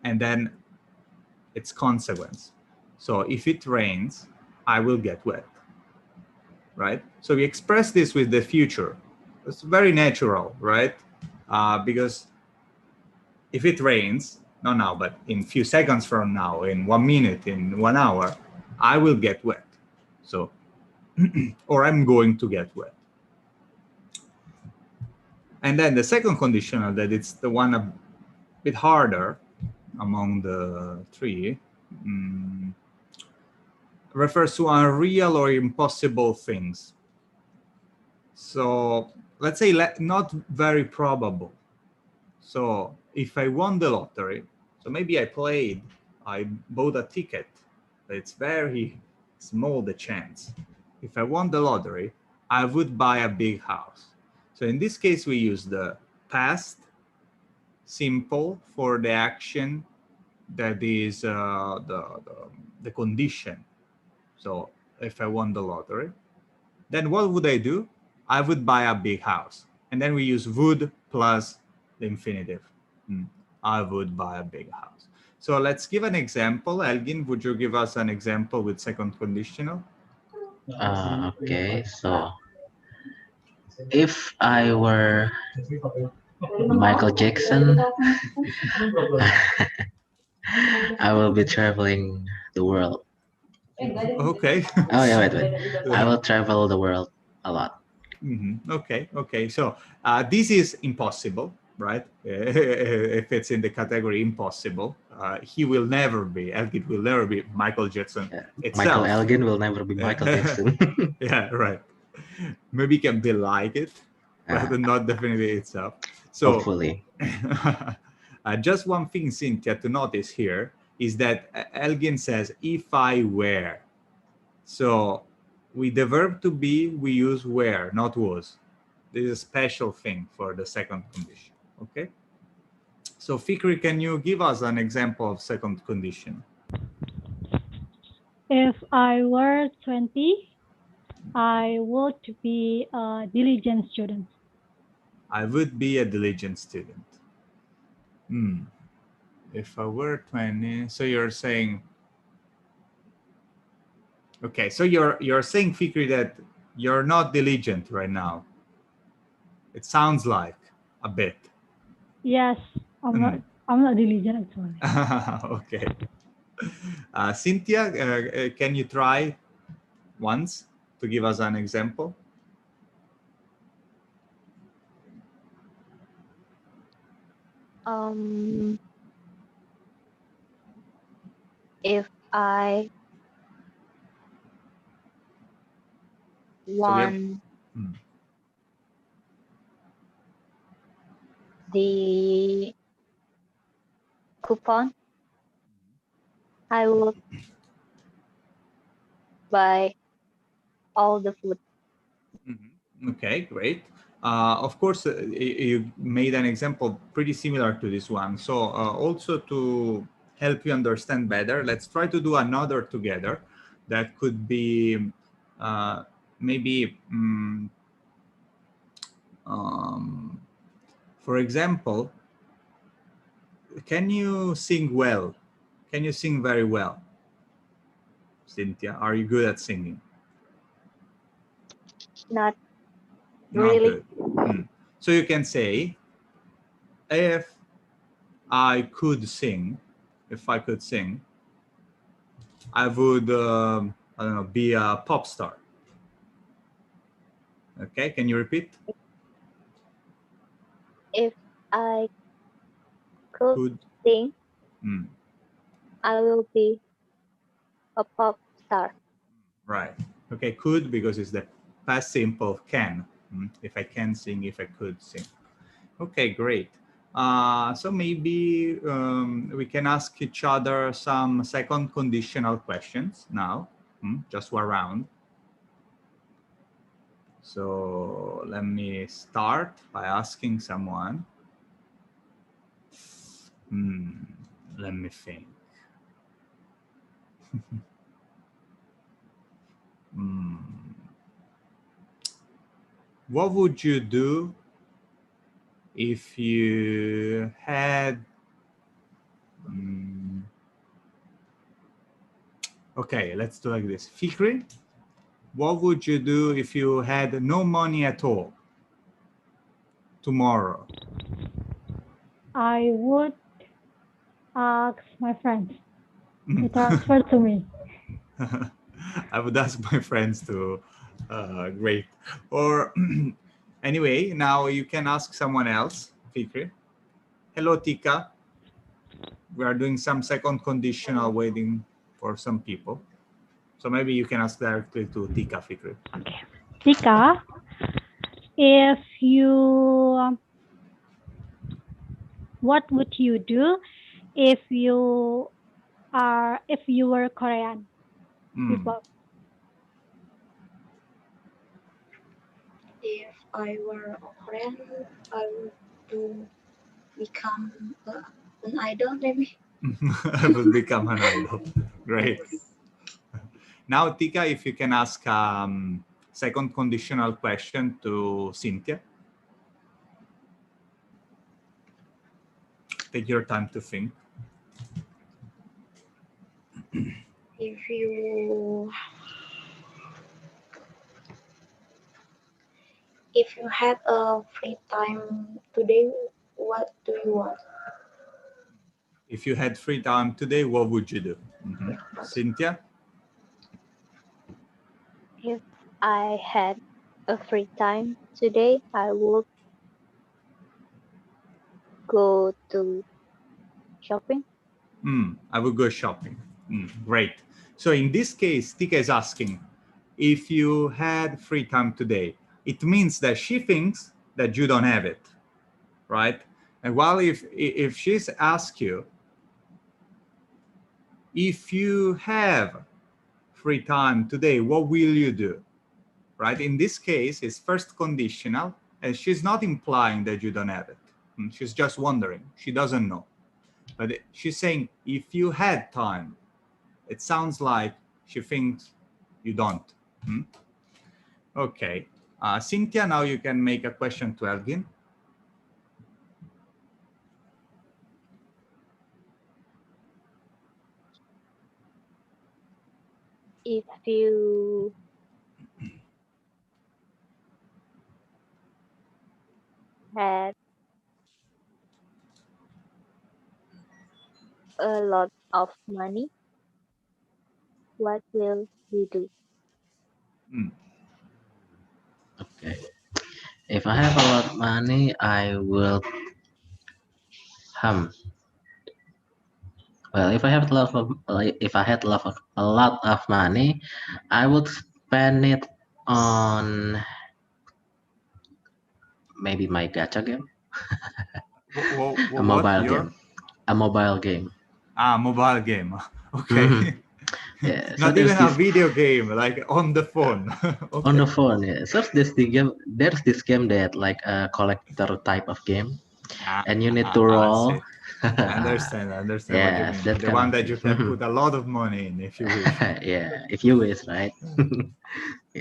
and then its consequence. So if it rains, I will get wet, right? So we express this with the future. It's very natural, right? Because if it rains, not now, but in few seconds from now, in 1 minute, in 1 hour, I will get wet. So, or I'm going to get wet. And then the second conditional, that it's the one a bit harder among the three, refers to unreal or impossible things. So let's say not very probable. So if I won the lottery, so maybe I bought a ticket, but it's very small the chance. If I won the lottery, I would buy a big house. So in this case, we use the past simple for the action that is the condition. So if I won the lottery, then what would I do? I would buy a big house. And then we use would plus the infinitive. I would buy a big house. So let's give an example. Elgin, would you give us an example with second conditional? Okay, so if I were Michael Jackson, I will be traveling the world. Okay. Oh yeah, wait. I will travel the world a lot. Okay. So this is impossible, right? If it's in the category impossible, Elgin will never be Michael Jackson Michael itself. Elgin will never be Michael Jackson. Yeah, right. Maybe can be like it, but not definitely itself. So hopefully. Just one thing, Cynthia, to notice here is that Elgin says, if I were. So with the verb to be, we use were, not was. This is a special thing for the second condition, okay? So Fikri, can you give us an example of second condition? If I were 20, I would be a diligent student. I would be a diligent student. If I were 20, so you're saying, okay, so you're saying, Fikri, that you're not diligent right now. It sounds like a bit. Yes, I'm not diligent actually. Okay. Cynthia, can you try once to give us an example? If I won the coupon, I will buy all the food. Okay, great. Of course, you made an example pretty similar to this one. So also to help you understand better, let's try to do another together. That could be maybe, for example, can you sing well? Can you sing very well? Cynthia, are you good at singing? Not really. Good. So you can say, if I could sing, I would, I don't know, be a pop star. Okay, can you repeat? If I could sing, I will be a pop star. Right. Okay, could, because it's the past simple can. If I can sing, if I could sing. Okay, great. So maybe we can ask each other some second conditional questions now, just one round. So let me start by asking someone. Let me think. What would you do if you had Okay, let's do like this. Fikri, what would you do if you had no money at all tomorrow? I would ask my friends to transfer to me. I would ask my friends to, great. Or anyway, now you can ask someone else, Fikri. Hello, Tika. We are doing some second conditional waiting for some people. So maybe you can ask directly to Tika, Fikri. Okay. Tika, if you, what would you do if you were Korean people? If I were a Korean, I would do become an idol, maybe. I will become an idol. Great. Now, Tika, if you can ask second conditional question to Cynthia. Take your time to think. If you had a free time today, what do you want? If you had free time today, what would you do? Cynthia? If I had a free time today, I would go to shopping. I would go shopping. Great. So in this case, Tika is asking, if you had free time today, it means that she thinks that you don't have it, right? And while if she's asked you, if you have free time today, what will you do? Right? In this case, it's first conditional, and she's not implying that you don't have it. She's just wondering. She doesn't know. But she's saying, if you had time, it sounds like she thinks you don't. Okay. Cynthia, now you can make a question to Elgin. If you had a lot of money, what will you do? Okay. If I have a lot of money, I will well, if I have a lot of money, I would spend it on maybe my gacha game. A mobile game. A mobile game. Mobile game. Okay. Yeah. Not even a video game, like on the phone. Okay. On the phone, yeah. So there's this game that like a collector type of game, and you need to roll. I understand Yes, what you mean. The one that you can put a lot of money in if you wish. Yeah, if you wish, right?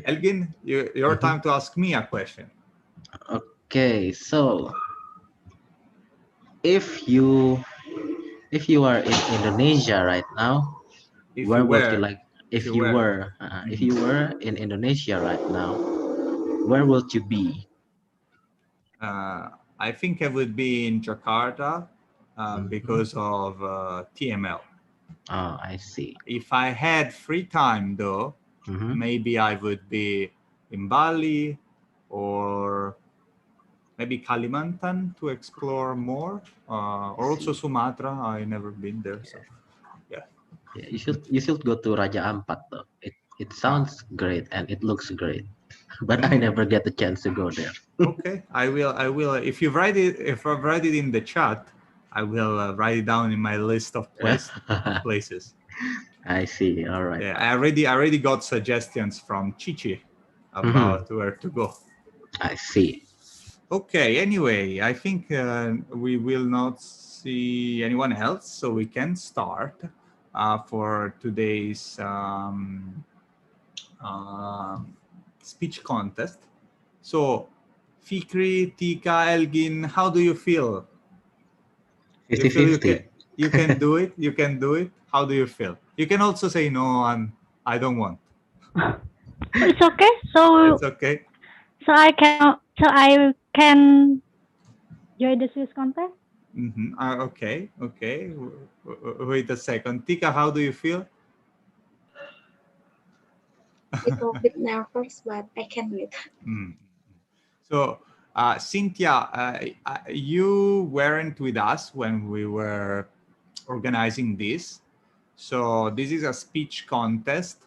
Elgin, your time to ask me a question. Okay, so if you are in Indonesia right now, where would you like? If you were in Indonesia right now, where would you be? I think I would be in Jakarta because of TML. Oh, I see. If I had free time, though, maybe I would be in Bali or maybe Kalimantan to explore more, or also Sumatra. I never been there, so yeah. You should go to Raja Ampat though. It sounds great and it looks great, but I never get the chance to go there. Okay, I will. If you write it, if I write it in the chat, I will write it down in my list of places. I see. All right. Yeah, I already got suggestions from Chichi about where to go. I see. Okay. Anyway, I think we will not see anyone else, so we can start for today's speech contest. So, Fikri, Tika, Elgin, how do you feel? 50-50. You can do it? You can do it? How do you feel? You can also say no. I don't want. It's okay. So It's okay. so I can join the Swiss contest. Okay. Wait a second. Tika, how do you feel? Little bit nervous, but I can do it. So, Cynthia, you weren't with us when we were organizing this. So this is a speech contest.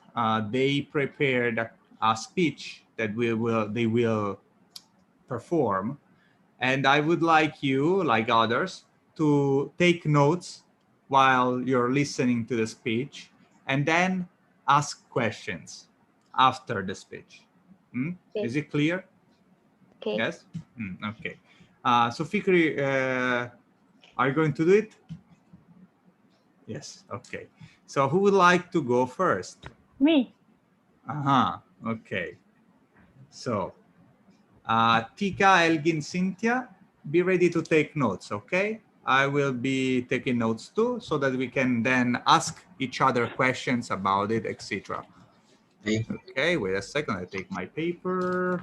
They prepared a speech that they will perform, and I would like you, like others, to take notes while you're listening to the speech, and then ask questions after the speech. Okay. Is it clear? Okay. Yes. Okay. So Fikri, are you going to do it? Yes. Okay. So who would like to go first? Me. Okay. So Tika, Elgin, Cynthia, be ready to take notes, okay? I will be taking notes too, so that we can then ask each other questions about it, etc. Okay, wait a second. I take my paper.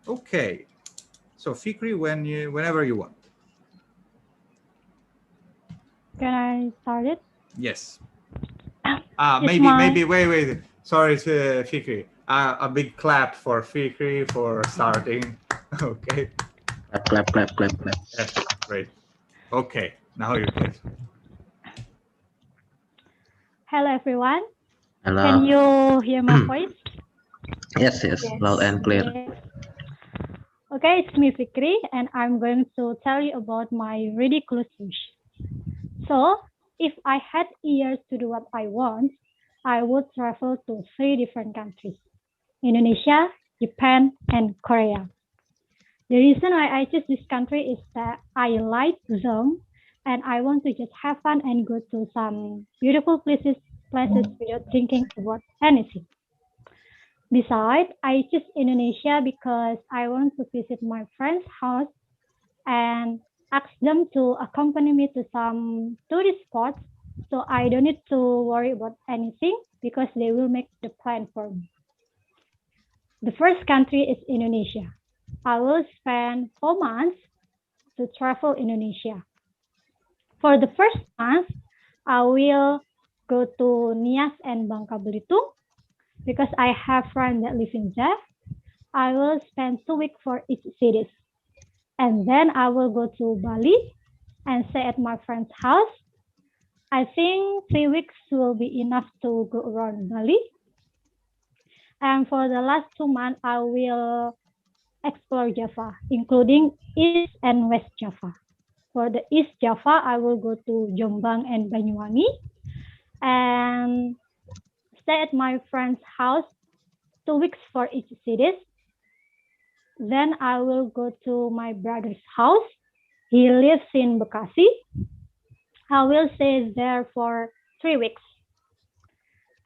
Okay. So Fikri, whenever you want. Can I start it? Yes. It's Maybe. Wait. Sorry, Fikri. A big clap for Fikri for starting. Okay. Clap. Yes, great. Okay, now you can. Hello, everyone. Hello. Can you hear my voice? Yes, loud and clear. Okay, it's me, Fikri, and I'm going to tell you about my ridiculous wish. So, if I had years to do what I want, I would travel to 3 different countries: Indonesia, Japan, and Korea. The reason why I choose this country is that I like them and I want to just have fun and go to some beautiful places without thinking about anything. Besides, I choose Indonesia because I want to visit my friend's house and ask them to accompany me to some tourist spots, so I don't need to worry about anything because they will make the plan for me. The first country is Indonesia. I will spend 4 months to travel Indonesia. For the first month, I will go to Nias and Bangka Belitung because I have friends that live in there. I will spend 2 weeks for each city. And then I will go to Bali and stay at my friend's house. I think 3 weeks will be enough to go around Bali. And for the last 2 months, I will explore Java, including East and West Java. For the East Java, I will go to Jombang and Banyuwangi and stay at my friend's house 2 weeks for each city. Then I will go to my brother's house. He lives in Bekasi. I will stay there for 3 weeks.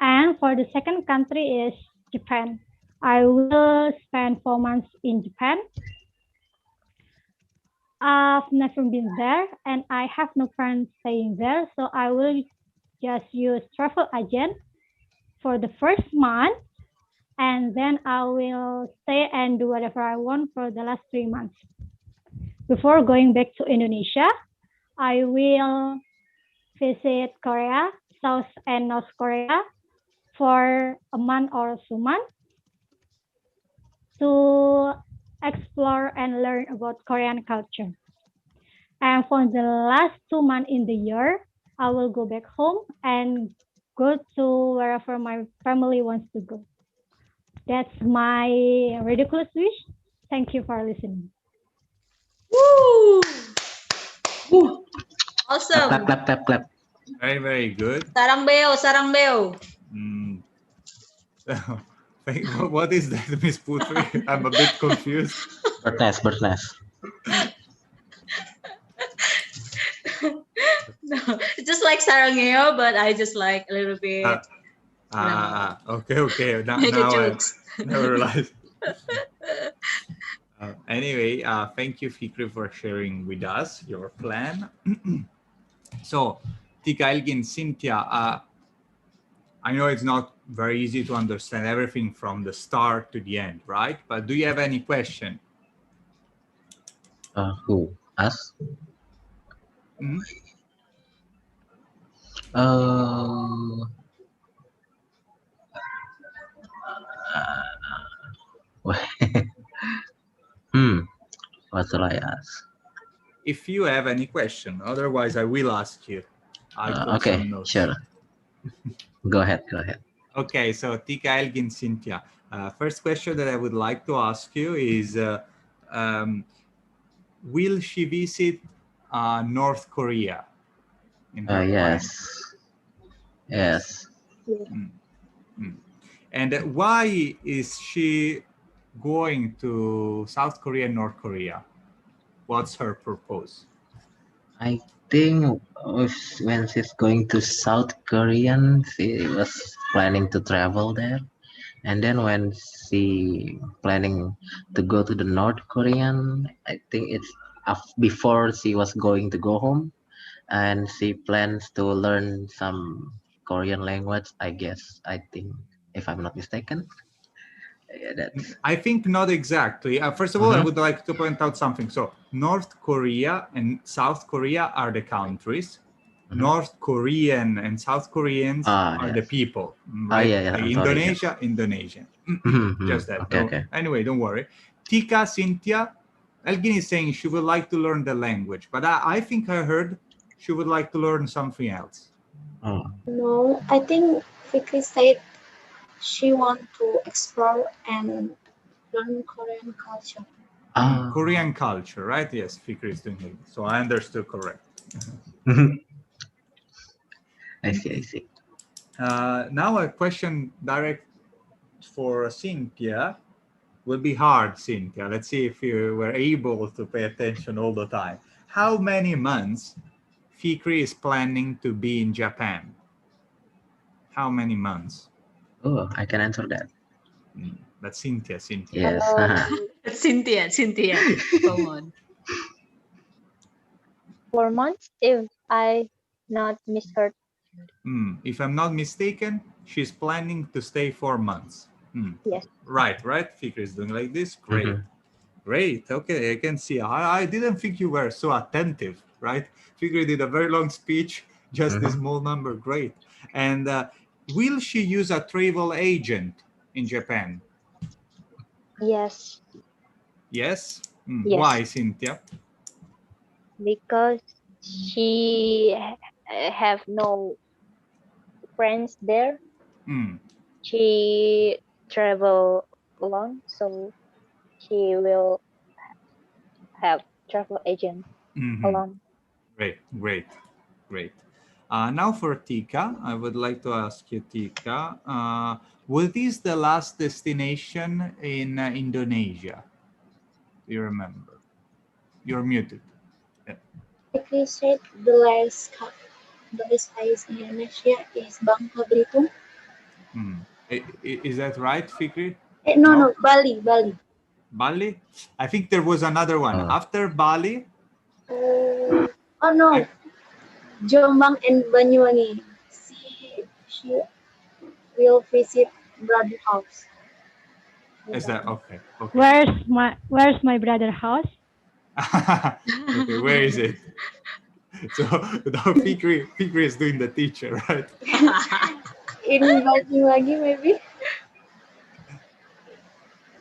And for the second country is Japan. I will spend 4 months in Japan. I've never been there and I have no friends staying there, so I will just use travel agent for the first month, and then I will stay and do whatever I want for the last 3 months. Before going back to Indonesia, I will visit Korea, South and North Korea for a month or 2 months to explore and learn about Korean culture. And for the last 2 months in the year, I will go back home and go to wherever my family wants to go. That's my ridiculous wish. Thank you for listening. Woo! Woo! Awesome. Clap. Very, very good. Sarang beo. What is that, Miss Putri? I'm a bit confused. Bird's nest. No, it's just like sarangeo, but I just like a little bit. Okay. Make Now jokes. I never realized. Anyway, thank you, Fikri, for sharing with us your plan. So, Tika, Elgin, Cynthia, I know it's not very easy to understand everything from the start to the end, right? But do you have any question? Who? Us? Hmm? Uh, what shall I ask? If you have any question, otherwise I will ask you. I took Okay, some notes. sure. Go ahead, go ahead. Okay, so Tika, Elgin, Cynthia. First question that I would like to ask you is, will she visit North Korea in her plan? Yes. Yes. And why is she going to South Korea and North Korea? What's her purpose? I think when she's going to South Korean, she was planning to travel there. And then when she planning to go to the North Korean, I think it's before she was going to go home, and she plans to learn some Korean language, I guess. I think, if I'm not mistaken. Yeah, that's. I think not exactly. First of all, I would like to point out something. So North Korea and South Korea are the countries. North Korean and South Koreans are the people, right? Yeah, Like I'm Indonesia, sorry, Indonesian. Just that. Okay, okay. Anyway, don't worry. Tika, Cynthia, Elgin is saying she would like to learn the language, but I think I heard she would like to learn something else. No, I think Fikri said she want to explore and learn Korean culture. Korean culture, right? Yes, Fikri is doing it. So I understood correct. I see. Now a question direct for Cynthia will be hard, Cynthia. Let's see if you were able to pay attention all the time. How many months Fikri is planning to be in Japan? How many months? Oh, I can answer that. But Cynthia. Yes. Cynthia. Come on. 4 months, if I not misheard. If I'm not mistaken, she's planning to stay 4 months. Yes. Right. Fikri is doing like this. Great. Okay, I can see. I didn't think you were so attentive, right? Fikri did a very long speech, just this small number. Great. And will she use a travel agent in Japan? Yes. Yes? Yes. Why, Cynthia? Because she have no friends there. She travel alone, so she will have travel agent alone. Great. Now for Tika, I would like to ask you, Tika, was this the last destination in Indonesia? Do you remember? You're muted. Fikri said the last place in Indonesia is Bangka Belitung. Is that right, Fikri? No, Bali. Bali? I think there was another one. After Bali? Oh no. Jombang and Banyuwangi. She will visit brother house. Is that okay? Where's my brother house? Okay, where is it? So now Fikri is doing the teacher, right? In Banyuwangi, maybe.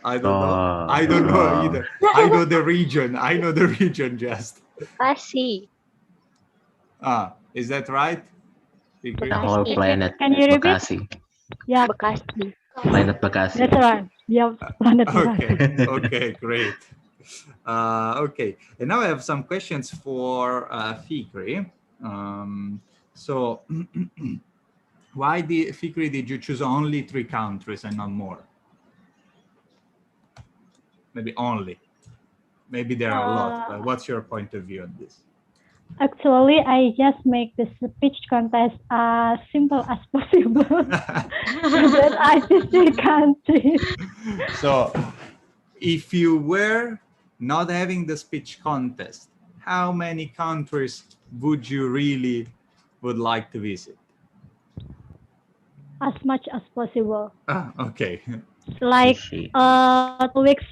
I don't know either. I know the region just. I see. Is that right? Fikri? The whole planet. Can you repeat? Bekasi. Yeah. Bekasi. Planet Bekasi. That's right. Yeah, planet Bekasi. Okay, great. Okay, and now I have some questions for Fikri. So, why Fikri did you choose only 3 countries and not more? Maybe only. Maybe there are a lot. But what's your point of view on this? Actually, I just make the speech contest as simple as possible. That I choose 3 countries. So, if you were not having the speech contest, how many countries would you really would like to visit? as much as possible. Okay. Like see. 2 weeks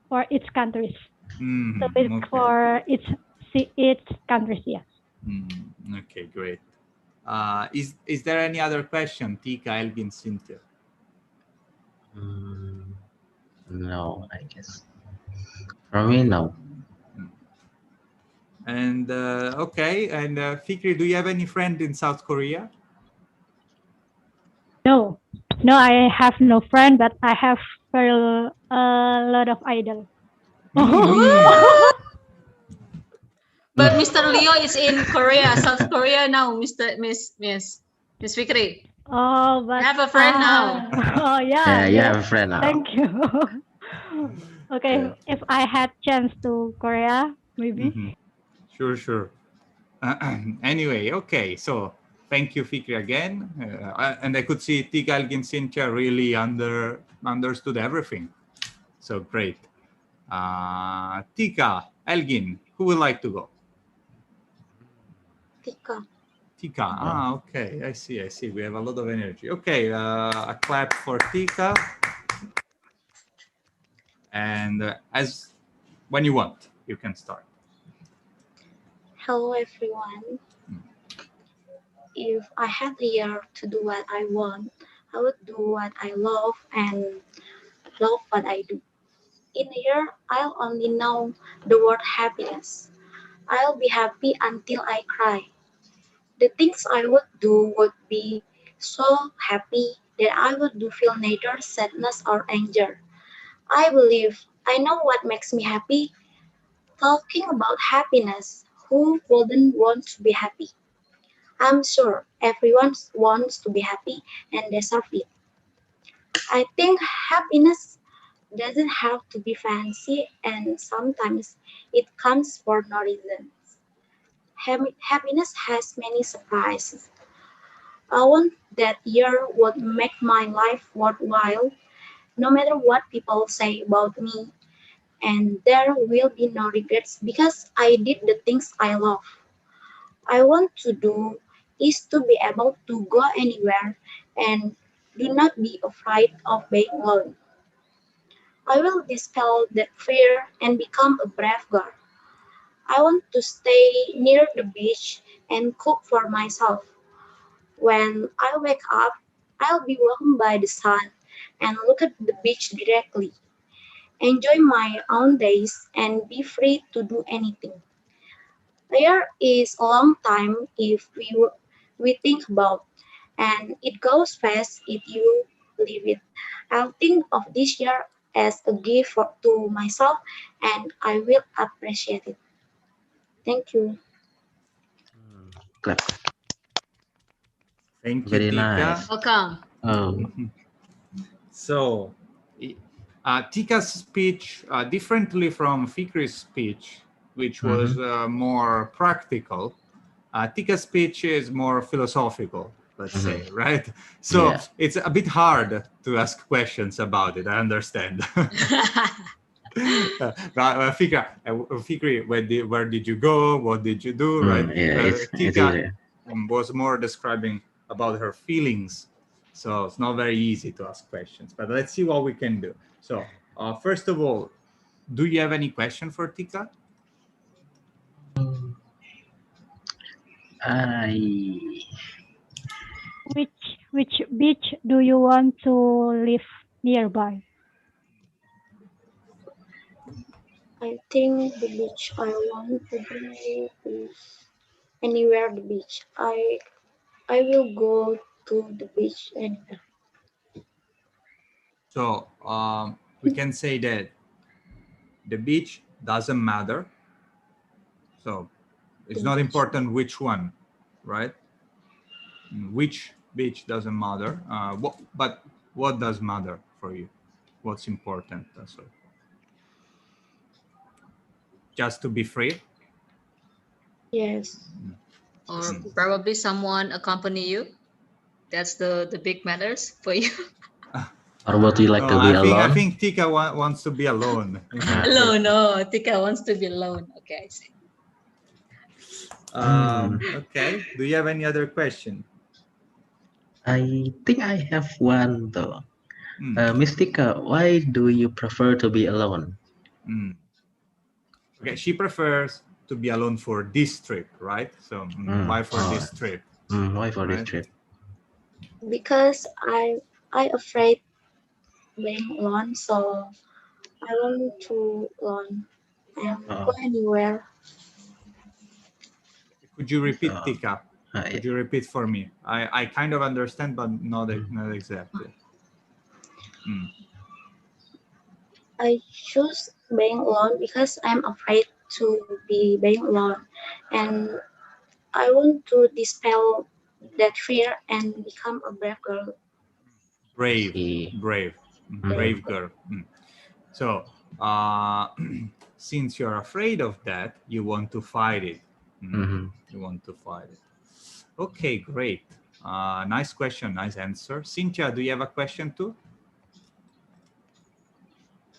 for each countries. So it's Okay. for each countries, yes. Okay, great. Is there any other question, Tika, Elgin, Cynthia? No, I guess. For me, no. And okay, and Fikri, do you have any friend in South Korea? No, no, I have no friend, but I have a lot of idols. But Mr. Leo is in Korea, South Korea now, Miss Fikri. Oh, but I have a friend now. Oh Yeah, yeah, you have a friend now. thank you. Okay, Yeah. if I had chance to Korea, maybe. Sure. Anyway, okay, so thank you, Fikri, again. And I could see Tika, Elgin, Cynthia really understood everything. So great. Tika, Elgin, who would like to go? Tika. Tika. Okay. I see. We have a lot of energy. Okay. A clap for Tika. And as when you want, you can start. Hello everyone. If I had a year to do what I want, I would do what I love and love what I do. In a year, I'll only know the word happiness. I'll be happy until I cry. The things I would do would be so happy that I would do feel neither sadness or anger. I believe I know what makes me happy. Talking about happiness, who wouldn't want to be happy? I'm sure everyone wants to be happy and deserve it. I think happiness doesn't have to be fancy and sometimes it comes for no reason. Happiness has many surprises. I want that year would make my life worthwhile, no matter what people say about me, and there will be no regrets because I did the things I love. I want to do is to be able to go anywhere and do not be afraid of being alone. I will dispel that fear and become a brave girl. I want to stay near the beach and cook for myself. When I wake up, I'll be welcomed by the sun and look at the beach directly. Enjoy my own days and be free to do anything. A year is a long time if we think about, and it goes fast if you live it. I'll think of this year as a gift to myself, and I will appreciate it. Thank you. Clap. Thank you, Very Tika. nice. Welcome. Oh, So, Tika's speech, differently from Fikri's speech, which was more practical, Tika's speech is more philosophical, let's say, right? So yeah. it's a bit hard to ask questions about it, I understand. Fikri, where did you go? What did you do, right? Yeah, it's Tika easier. was more describing about her feelings. So it's not very easy to ask questions, but let's see what we can do. So first of all, do you have any question for Tika? Which beach do you want to live nearby? I think the beach I want to go is anywhere the beach. I will go to the beach anywhere. So we can say that the beach doesn't matter. So it's not important which one, right? Which beach doesn't matter. But what does matter for you? What's important? So just to be free? Yes. Or probably someone accompany you. That's the big matters for you. Or would you like to be I alone? think Tika wants to be alone. Alone, no. Tika wants to be alone. Okay, I see. Okay. Do you have any other question? I think I have one though. Mystica, why do you prefer to be alone? Okay, she prefers to be alone for this trip, right? So why for this trip? Why for this trip? Because I afraid being alone, so I want to alone and go anywhere. Could you repeat, Tika? Could you repeat for me? I kind of understand, but not exactly. I choose being alone because I'm afraid to be being alone, and I want to dispel that fear and become a brave girl. Brave girl. So, since you're afraid of that, you want to fight it. You want to fight it. Okay, great. Nice question, nice answer. Cynthia, do you have a question too?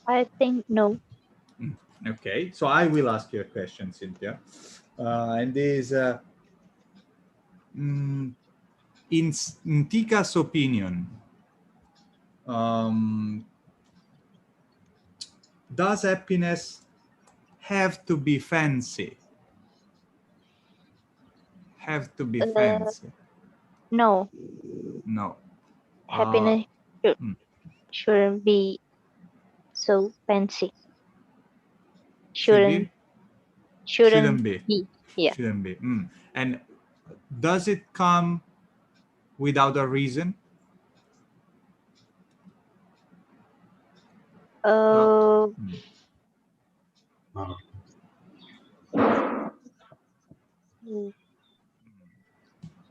I think no. Okay, so I will ask you a question, Cynthia. And is in Tika's opinion, does happiness have to be fancy? Have to be fancy? No. No. Happiness shouldn't be so fancy. Shouldn't be. Yeah. Shouldn't be. And does it come without a reason?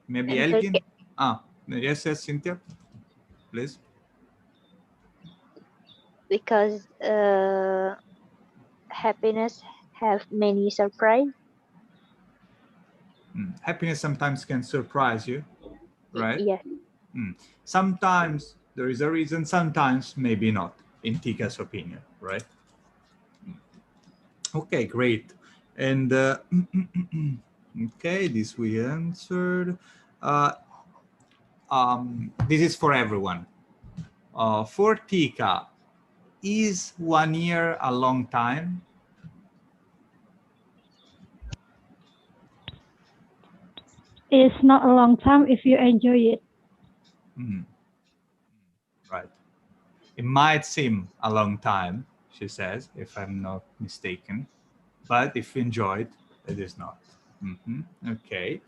Maybe Elgin? Yes, Cynthia, please. Because happiness have many surprise. Happiness sometimes can surprise you, right? Yes. Sometimes there is a reason, sometimes maybe not, in Tika's opinion, right? Okay, great. And okay, this we answered. This is for everyone. For Tika, is 1 year a long time? It's not a long time if you enjoy it. Right. It might seem a long time, she says, if I'm not mistaken, but if you enjoy it is not. Okay.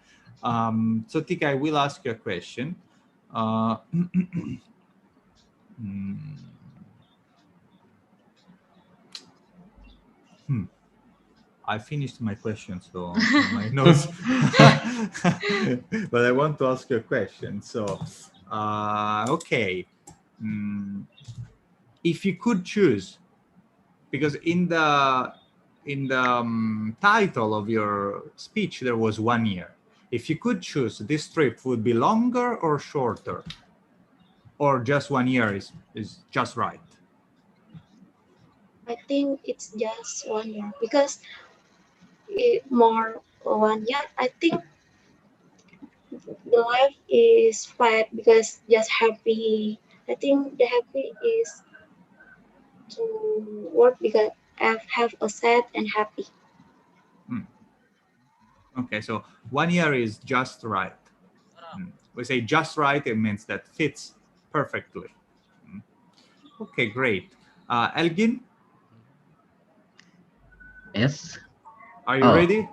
So Tika, I will ask you a question. I finished my question, so my notes. But I want to ask you a question. So, okay. If you could choose, because in the title of your speech there was 1 year. If you could choose, this trip would be longer or shorter, or just 1 year is just right? I think it's just 1 year because more 1 year. I think the life is flat because just happy. I think the happy is to work because I have a sad and happy. Okay, so 1 year is just right. We say just right, it means that fits perfectly. Okay, great. Elgin? Yes. Are you ready?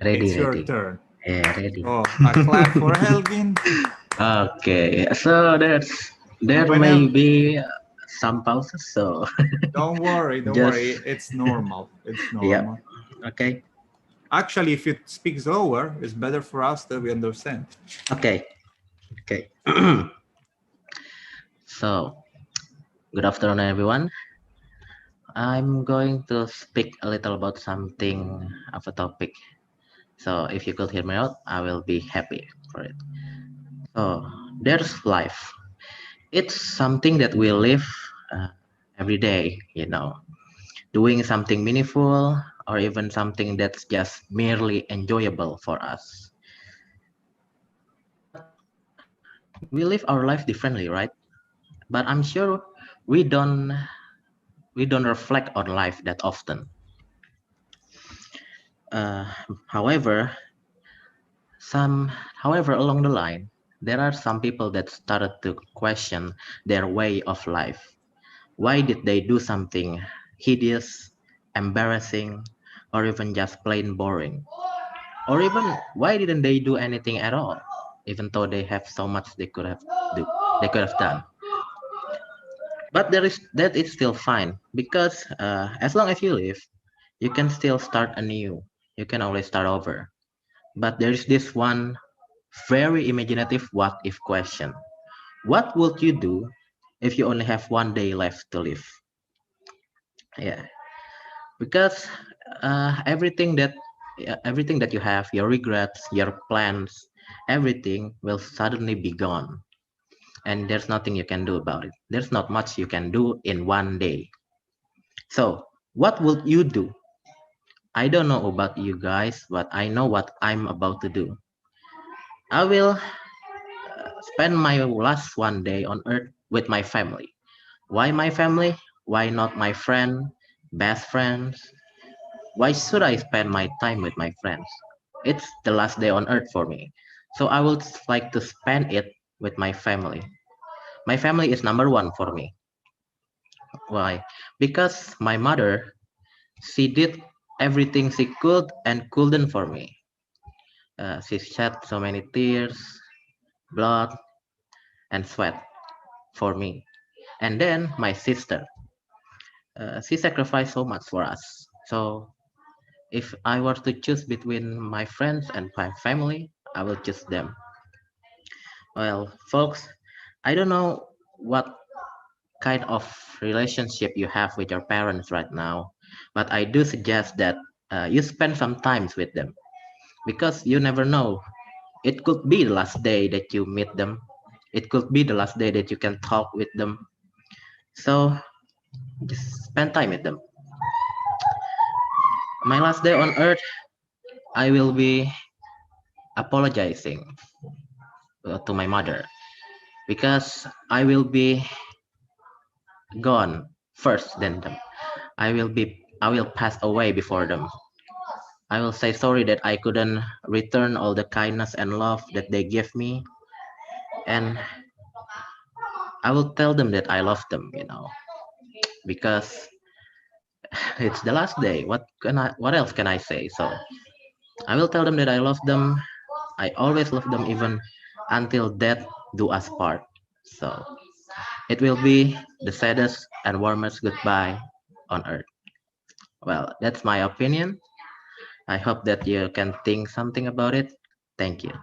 Ready. It's your turn. Yeah, ready. Oh, a clap for Elgin. Okay, so there may be some pauses, so don't worry, it's normal. It's normal. Yeah. Okay. Actually, if you speak slower, it's better for us that we understand. Okay. So, good afternoon, everyone. I'm going to speak a little about something of a topic. So, if you could hear me out, I will be happy for it. So, there's life. It's something that we live every day, doing something meaningful or even something that's just merely enjoyable for us. But we live our life differently, right? But I'm sure we don't reflect on life that often. Uh, however, however, along the line, there are some people that started to question their way of life. Why did they do something hideous, embarrassing, or even just plain boring? Or even why didn't they do anything at all, even though they have so much they could have done. But that is still fine because as long as you live, you can still start anew. You can always start over. But there is this one very imaginative what if question. What would you do if you only have one day left to live? Yeah, because everything that you have, your regrets, your plans, everything will suddenly be gone, and there's nothing you can do about it. There's not much you can do in one day. So, what would you do? I don't know about you guys, but I know what I'm about to do. I will spend my last one day on earth with my family. Why my family? Why not my friend, best friends? Why should I spend my time with my friends? It's the last day on earth for me. So I would like to spend it with my family. My family is number one for me. Why? Because my mother, she did everything she could and couldn't for me. She shed so many tears, blood, and sweat for me. And then my sister, she sacrificed so much for us. So if I were to choose between my friends and my family, I will choose them. Well, folks, I don't know what kind of relationship you have with your parents right now, but I do suggest that you spend some time with them because you never know. It could be the last day that you meet them. It could be the last day that you can talk with them. So just spend time with them. My last day on earth, I will be apologizing to my mother because I will be gone first than them. I will pass away before them. I will say sorry that I couldn't return all the kindness and love that they give me, and I will tell them that I love them, because it's the last day. What else can I say? So I will tell them that I love them. I always love them even until death do us part. So it will be the saddest and warmest goodbye on earth. Well, that's my opinion. I hope that you can think something about it. Thank you.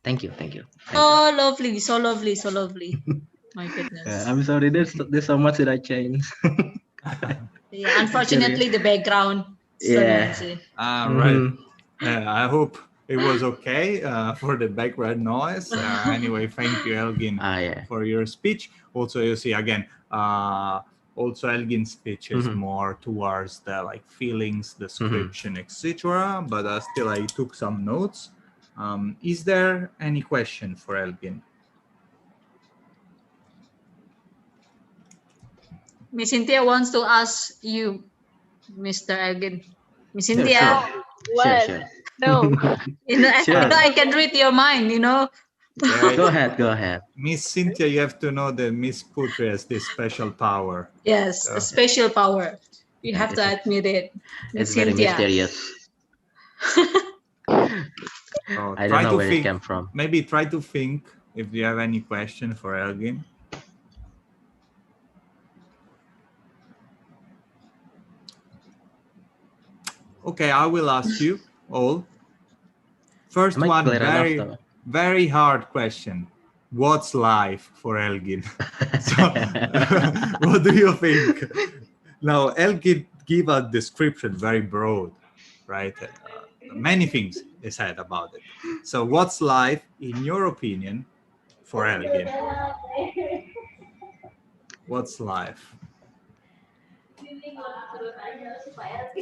Thank you. Thank you. Thank you. Oh, lovely, so lovely, so lovely. My goodness. I'm sorry. There's so much that I changed. Yeah, unfortunately, the background is so Yeah. noisy. Right. I hope it was okay for the background noise. Anyway, thank you, Elgin, Yeah. for your speech. Also, you see again, also Elgin's speech is more towards the like feelings, description, etc. But still, I took some notes. Is there any question for Elgin? Miss Cynthia wants to ask you, Mr. Elgin. Miss Sure, Cynthia, sure, sure. No. Sure. I can read your mind, Yeah, Go ahead. Miss Cynthia, you have to know that Miss Putri has this special power. Yes, a special power. You have to admit it. It's Miss very Cynthia. mysterious. So I try don't know to where think, it came from. maybe try to think if you have any question for Elgin. Okay, I will ask you all. First one, very hard question. What's life for Elgin? So, what do you think? Now, Elgin give a description very broad, right? Many things is said about it. So, what's life, in your opinion, for Elgin? What's life?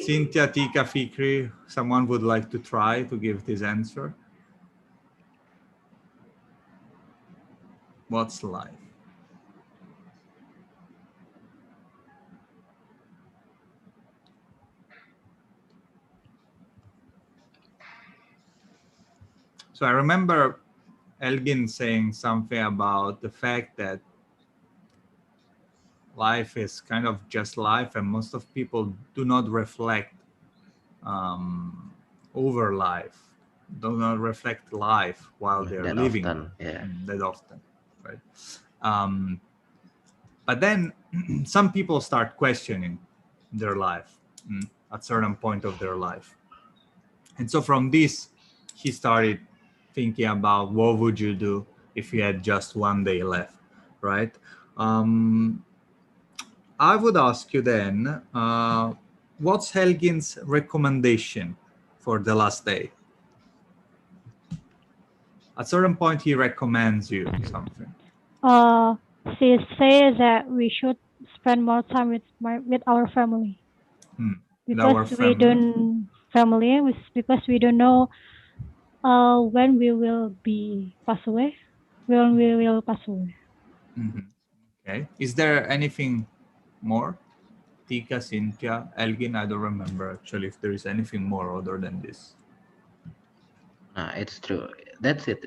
Cynthia, Tika, Fikri, someone would like to try to give this answer? What's life? So I remember Elgin saying something about the fact that life is kind of just life, and most of people do not reflect over life, do not reflect life while they're that living often, yeah. that often, right? But then some people start questioning their life at certain point of their life. And so from this, he started thinking about what would you do if you had just one day left, right? I would ask you then, what's Helgin's recommendation for the last day? At certain point, he recommends you something. She says that we should spend more time with our family. Because we don't know when we will be pass away. When we will pass away. Okay. Is there anything more? Tika, Cynthia, Elgin, I don't remember actually if there is anything more other than this. It's true. That's it.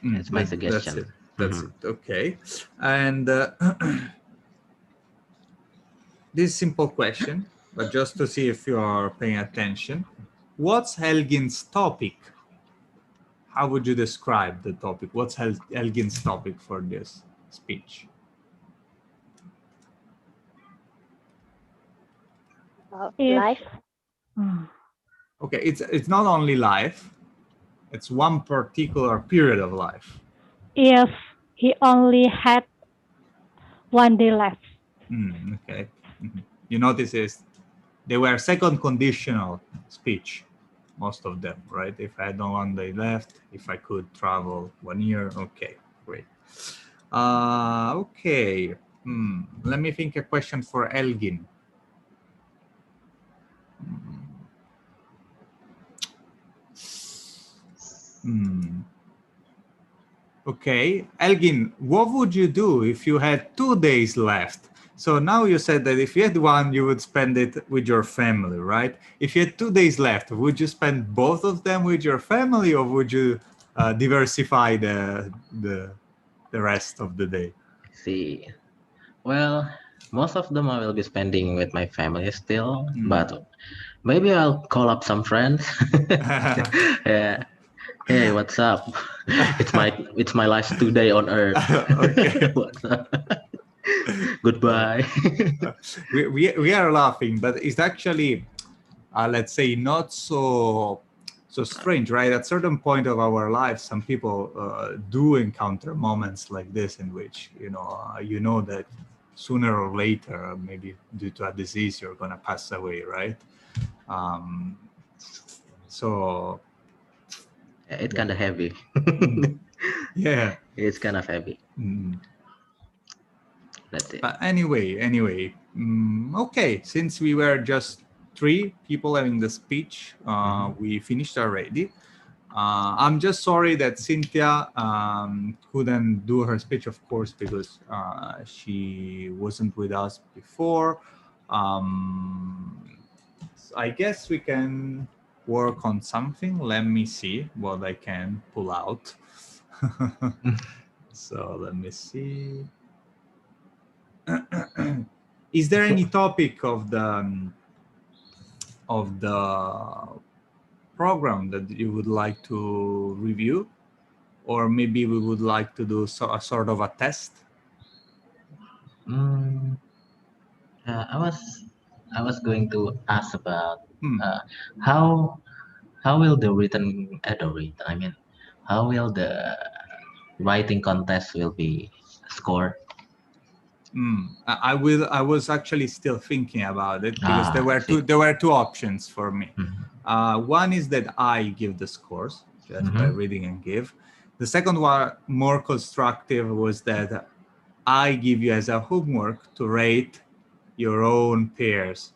It's my suggestion. That's it. Okay. And this simple question, but just to see if you are paying attention. What's Elgin's topic? How would you describe the topic? What's Elgin's topic for this speech? Life. Okay, it's not only life. It's one particular period of life. If he only had one day left. Okay. You notice they were second conditional speech, most of them, right? If I had one day left, if I could travel 1 year, okay, great. Okay. Let me think a question for Elgin. Okay, Elgin, what would you do if you had 2 days left? So now you said that if you had one, you would spend it with your family, right? If you had 2 days left, would you spend both of them with your family, or would you diversify the rest of the day? See, well, most of them I will be spending with my family still, but maybe I'll call up some friends. Yeah. Hey, what's up? It's my last 2 day on Earth. Okay. What's up? Goodbye. we are laughing, but it's actually, let's say, not so strange, right? At certain point of our lives, some people do encounter moments like this in which you know that sooner or later, maybe due to a disease, you're gonna pass away, right? So it's kind of heavy. Yeah, it's kind of heavy. That's it. But anyway, okay. Since we were just 3 people having the speech, we finished already. I'm just sorry that Cynthia couldn't do her speech, of course, because she wasn't with us before. I guess we can work on something. Let me see what I can pull out. So let me see. Is there any topic of the program that you would like to review, or maybe we would like to do a sort of a test? I was going to ask about how will the how will the writing contest will be scored? I was actually still thinking about it, because there were two options for me. One is that I give the scores just by reading and give. The second one, more constructive, was that I give you as a homework to rate your own pairs.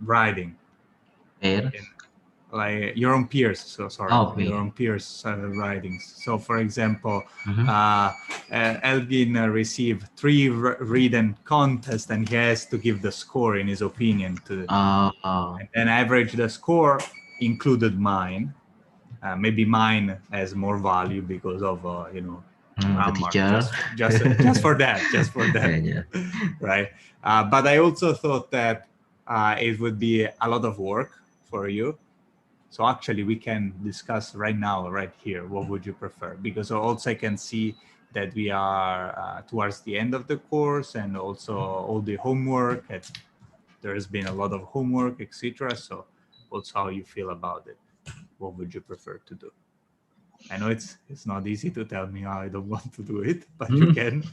writing. Peers? Like your own peers, so sorry, Oh, your own peers' writings. So, for example, Mhm. Elgin received 3 written contests, and he has to give the score in his opinion to, Oh, and then average the score, included mine. Maybe mine has more value because of the grammar. teacher. Just for that, just for that, Yeah. right? But I also thought that it would be a lot of work for you. So actually, we can discuss right now, right here, what would you prefer? Because also I can see that we are towards the end of the course, and also all the homework. There's been a lot of homework, etc. So also how you feel about it. What would you prefer to do? I know it's not easy to tell me I don't want to do it, but you can.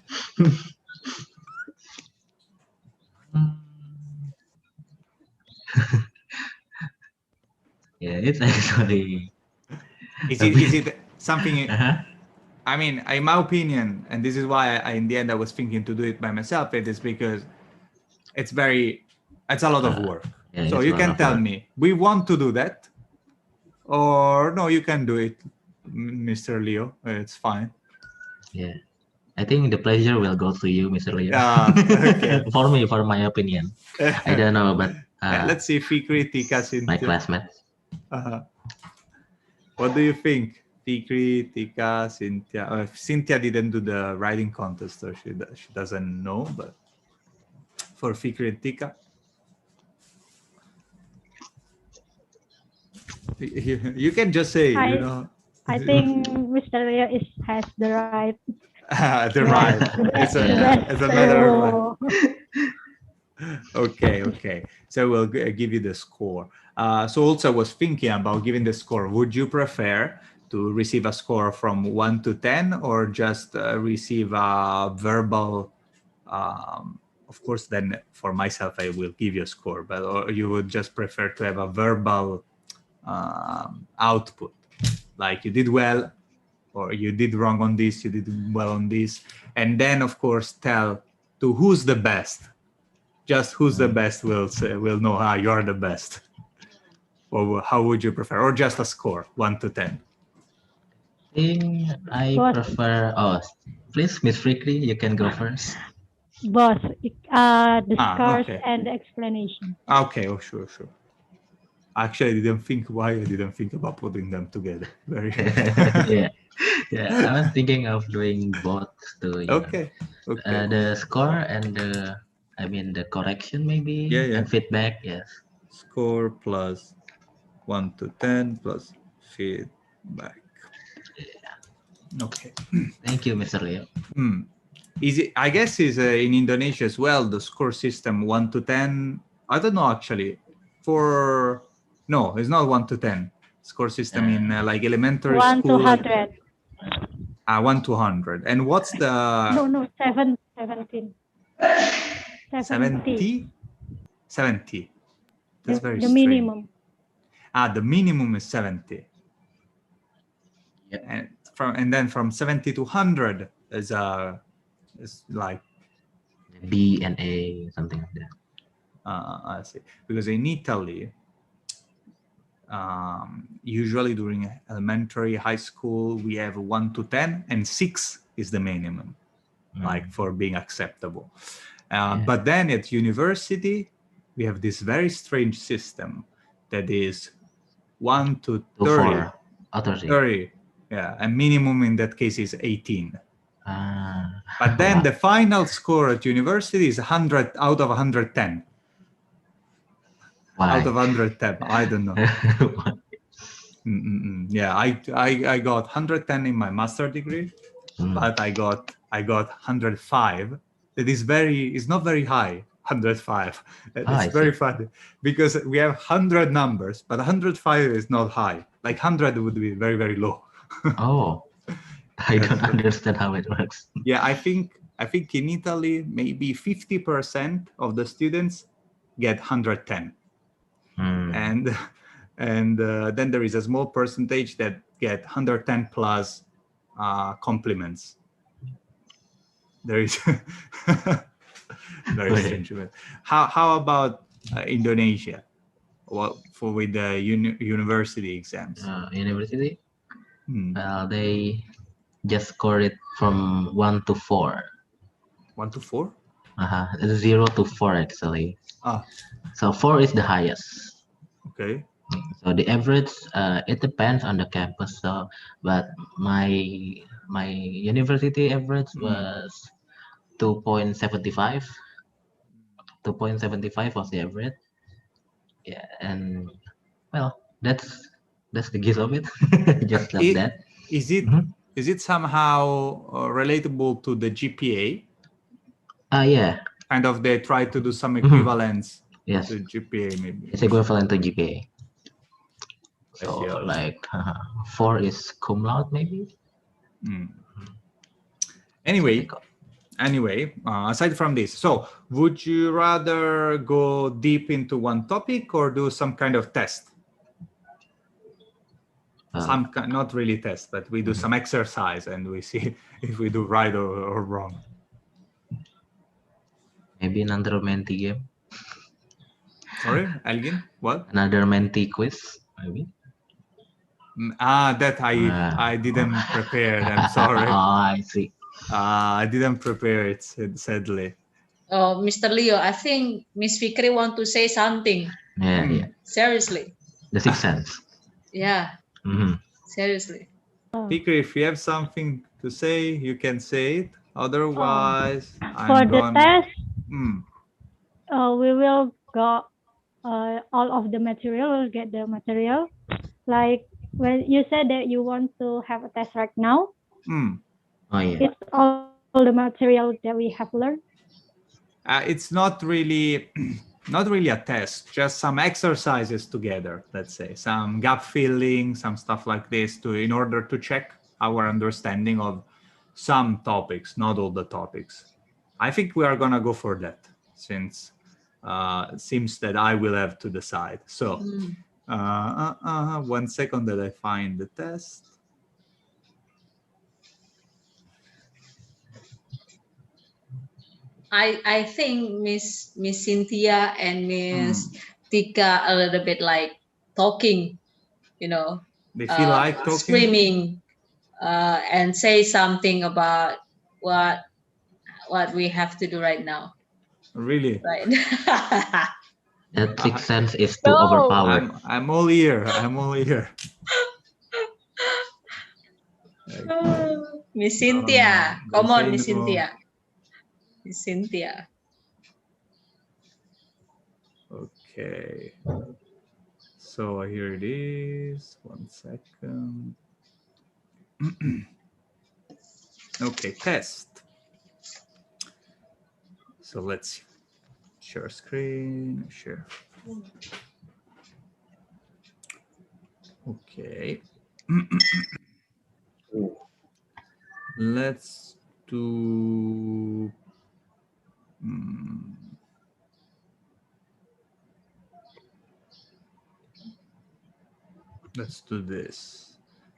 Yeah, it's actually. Is it something? Uh-huh. I mean, in my opinion, and this is why in the end I was thinking to do it by myself. It is because it's a lot of work. Yeah, So it's you a lot can of tell work. me, we want to do that, or no, you can do it, Mr. Leo. It's fine. Yeah. I think the pleasure will go to you, Mr. Leo. Okay. For me, for my opinion. I don't know, but Let's see, Fikri, Tika, my Cynthia. classmates. What do you think? Fikri, Tika, Cynthia. Cynthia didn't do the writing contest, so she doesn't know. But for Fikri and Tika, you can just say, I think Mr. Leo has the right. the right. It's a matter of right. Okay. So we'll give you the score. So also I was thinking about giving the score. Would you prefer to receive a score from 1 to 10, or just receive a verbal? Of course, then for myself, I will give you a score, but or you would just prefer to have a verbal output, like you did well, or you did wrong on this, you did well on this, and then of course tell to who's the best. Just who's the best will know how you're the best. Or how would you prefer? Or just a score, 1 to 10? I prefer. Oh, please, Miss Fikri, you can go first. Both the scores Okay. and the explanation. Okay, sure. Actually, I didn't think about putting them together. Very yeah. I was thinking of doing both to okay. The score and the correction maybe. Yeah. And feedback. Yes. Score plus 1 to 10 plus feedback. Okay. Thank you, Mr. Leo. Is it? I guess is in Indonesia as well. The score system 1 to 10. I don't know actually. No, it's not 1 to 10. Score system in like elementary 1 school. 1 to 100. 1 to 100. And what's the? No, 17. 70. 70. That's very the strange. minimum. The minimum is 70. Yep. And then from 70 to 100 is like B and A, something like that. I see. Because in Italy, usually during elementary, high school, we have 1 to 10, and 6 is the minimum, like for being acceptable. But then at university, we have this very strange system that is 1 to 30. 30. Yeah, and minimum in that case is 18. But then the final score at university is 100 out of 110. Why? Out of 110, I don't know. Yeah, I got 110 in my master degree, but I got 105. That is not very high. 105. It's very funny because we have 100 numbers, but 105 is not high. Like 100 would be very, very low. Oh, I don't understand how it works. Yeah, I think in Italy maybe 50% of the students get 110, and then there is a small percentage that get 110 plus compliments. There is very strange. How about Indonesia? Well, for with the university exams. University. They just score it from 1 to 4. 1 to 4? 0 to 4 actually. Ah. So 4 is the highest. Okay. So the average, it depends on the campus. So, but my university average was 2.75. 2.75 was the average. Yeah, and well, that's the gist of it. Just like that. Is it is it somehow relatable to the GPA? Yeah. Kind of, they try to do some equivalence yes. to GPA, maybe. It's equivalent to GPA. So like 4 is cum laude, maybe. Anyway, aside from this, so would you rather go deep into one topic or do some kind of test? Not really test, but we do some exercise and we see if we do right or wrong. Maybe another Menti game. Sorry, Elgin, what? Another Menti quiz, maybe. That I didn't prepare. I'm sorry. I see. I didn't prepare it, sadly. Oh, Mr. Leo, I think Miss Fikri want to say something. Yeah. Seriously. The Sixth Sense. Yeah. Seriously. Fikri, if you have something to say, you can say it. Otherwise, for the test, we will go all of the material. We'll get the material. Like when you said that you want to have a test right now. Oh yeah. It's all the material that we have learned. It's not really a test, just some exercises together, let's say, some gap filling, some stuff like this in order to check our understanding of some topics, not all the topics. I think we are gonna go for that, since it seems that I will have to decide. So 1 second that I find the test. I think Miss Cynthia and Miss Tika a little bit like talking, you know. They feel like talking? Screaming and say something about what we have to do right now. Really? Right. That Sixth Sense is too overpowered. I'm all ear. I'm all ear. Miss Cynthia, come on, Miss Cynthia. Miss Cynthia. Okay. So here it is. 1 second. Okay, test. So let's share screen, share. Okay. Let's do this.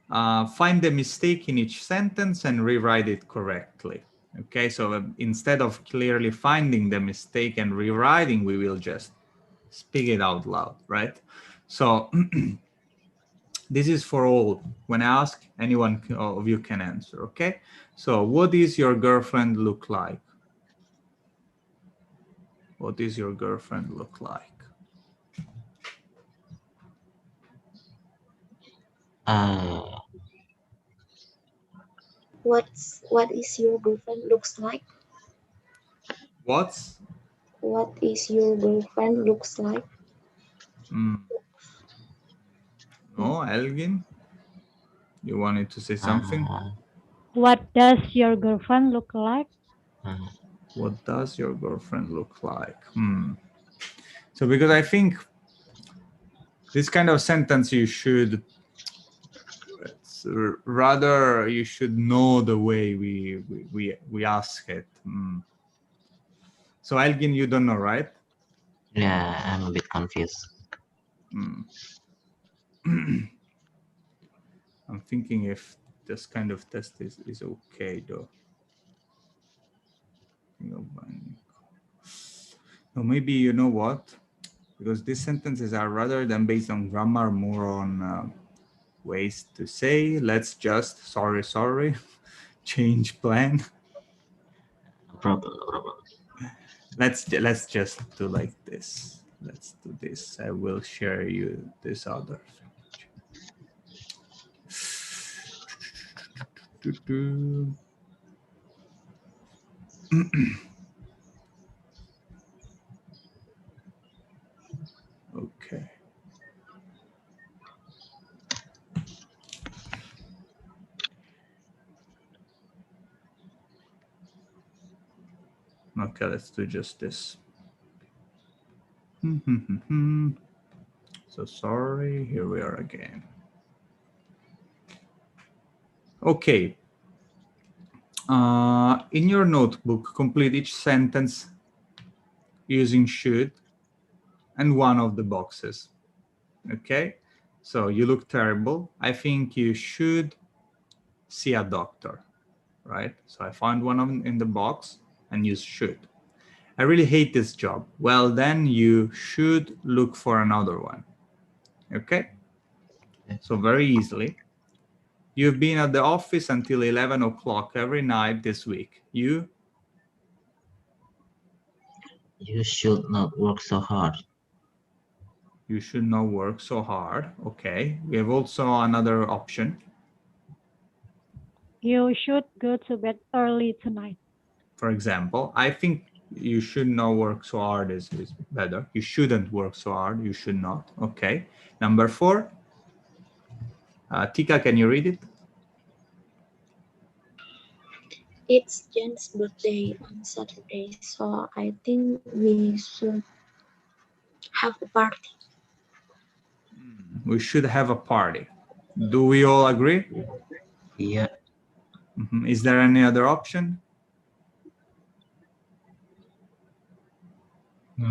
Find the mistake in each sentence and rewrite it correctly. Okay, so instead of clearly finding the mistake and rewriting, we will just speak it out loud, right? So this is for all. When I ask, anyone of you can answer, okay? So what does your girlfriend look like? What does your girlfriend look like? What is your girlfriend looks like? What is your girlfriend looks like? No, Elgin, you wanted to say something? What does your girlfriend look like? What does your girlfriend look like? So because I think this kind of sentence you should know the way we ask it. So Elgin, you don't know, right? Yeah, I'm a bit confused. I'm thinking if this kind of test is okay though. No, maybe you know what? because these sentences are rather than based on grammar, more on ways to say. Let's just, sorry, change plan. No problem, no problem. Let's just do like this. Let's do this. I will share you this other. Okay. Okay, let's do just this. So sorry, here we are again. Okay. In your notebook, complete each sentence using should and one of the boxes. Okay, so you look terrible. I think you should see a doctor, right? So I find one of them in the box and use should. I really hate this job. Well, then you should look for another one. Okay, so very easily. You've been at the office until 11 o'clock every night this week. You should not work so hard. You should not work so hard. Okay, we have also another option. You should go to bed early tonight. For example, I think you should not work so hard is better. You shouldn't work so hard. You should not. Okay. Number 4. Tika, can you read it? It's Jen's birthday on Saturday, so I think we should have a party. We should have a party. Do we all agree? Yeah. Is there any other option?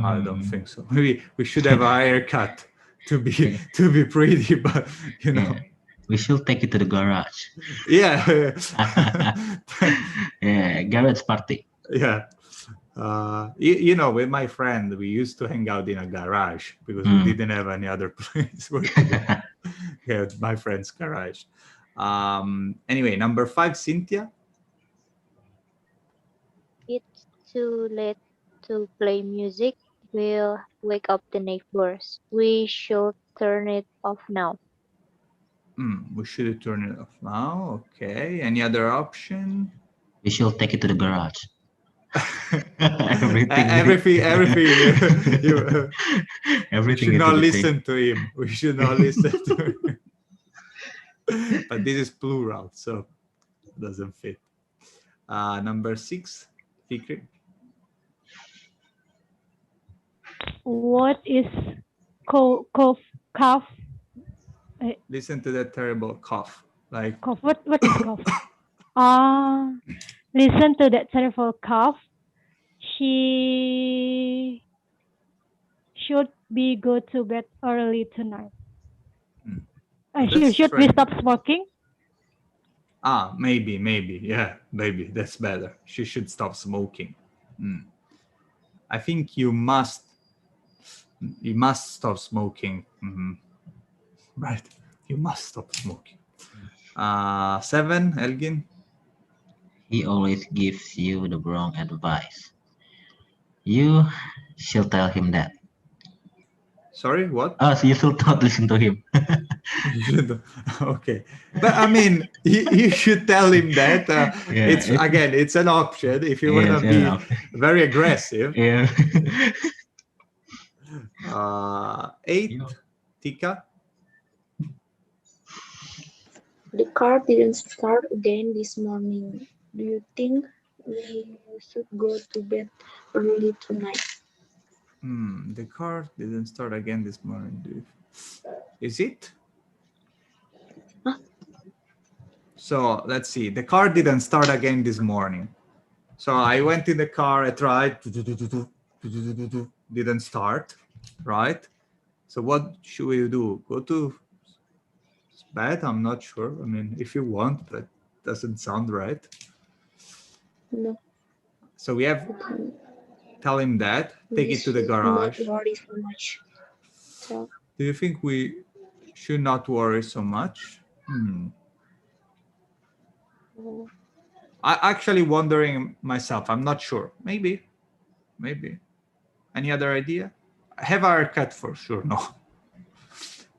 I don't think so. Maybe we should have a haircut to be pretty, but you know. Yeah. We should take it to the garage. Yeah. Yeah, garage party. Yeah. You know, with my friend, we used to hang out in a garage because we didn't have any other place where to go. Yeah, my friend's garage. Anyway, number 5, Cynthia. It's too late to play music. We'll wake up the neighbors. We should turn it off now. We should turn it off now. Okay. Any other option? We should take it to the garage. Everything. We should not listen to him. We should not listen to him. But this is plural, so it doesn't fit. Number 6, Fikri. What is cough? Listen to that terrible cough. Like Cough. What is cough? Listen to that terrible cough. She should be go to bed early tonight. Should we stop smoking? Maybe. Yeah, maybe. That's better. She should stop smoking. I think you must stop smoking. Right. You must stop smoking. 7, Elgin. He always gives you the wrong advice. You should tell him that. Sorry, what? So you should not listen to him. Okay, but I mean, you should tell him that. It's an option if you want to be very aggressive. Yeah. 8, Tika. The car didn't start again this morning. Do you think we should go to bed early tonight? The car didn't start again this morning. Is it? Huh? So let's see. The car didn't start again this morning. So I went in the car. I tried. Didn't start. Right. So what should we do? Go to bed? I'm not sure. I mean, if you want, that doesn't sound right. No. So we have tell him that. Take it to the garage. Not worry so much. Do you think we should not worry so much? I actually wondering myself. I'm not sure. Maybe. Any other idea? Have a haircut for sure. No.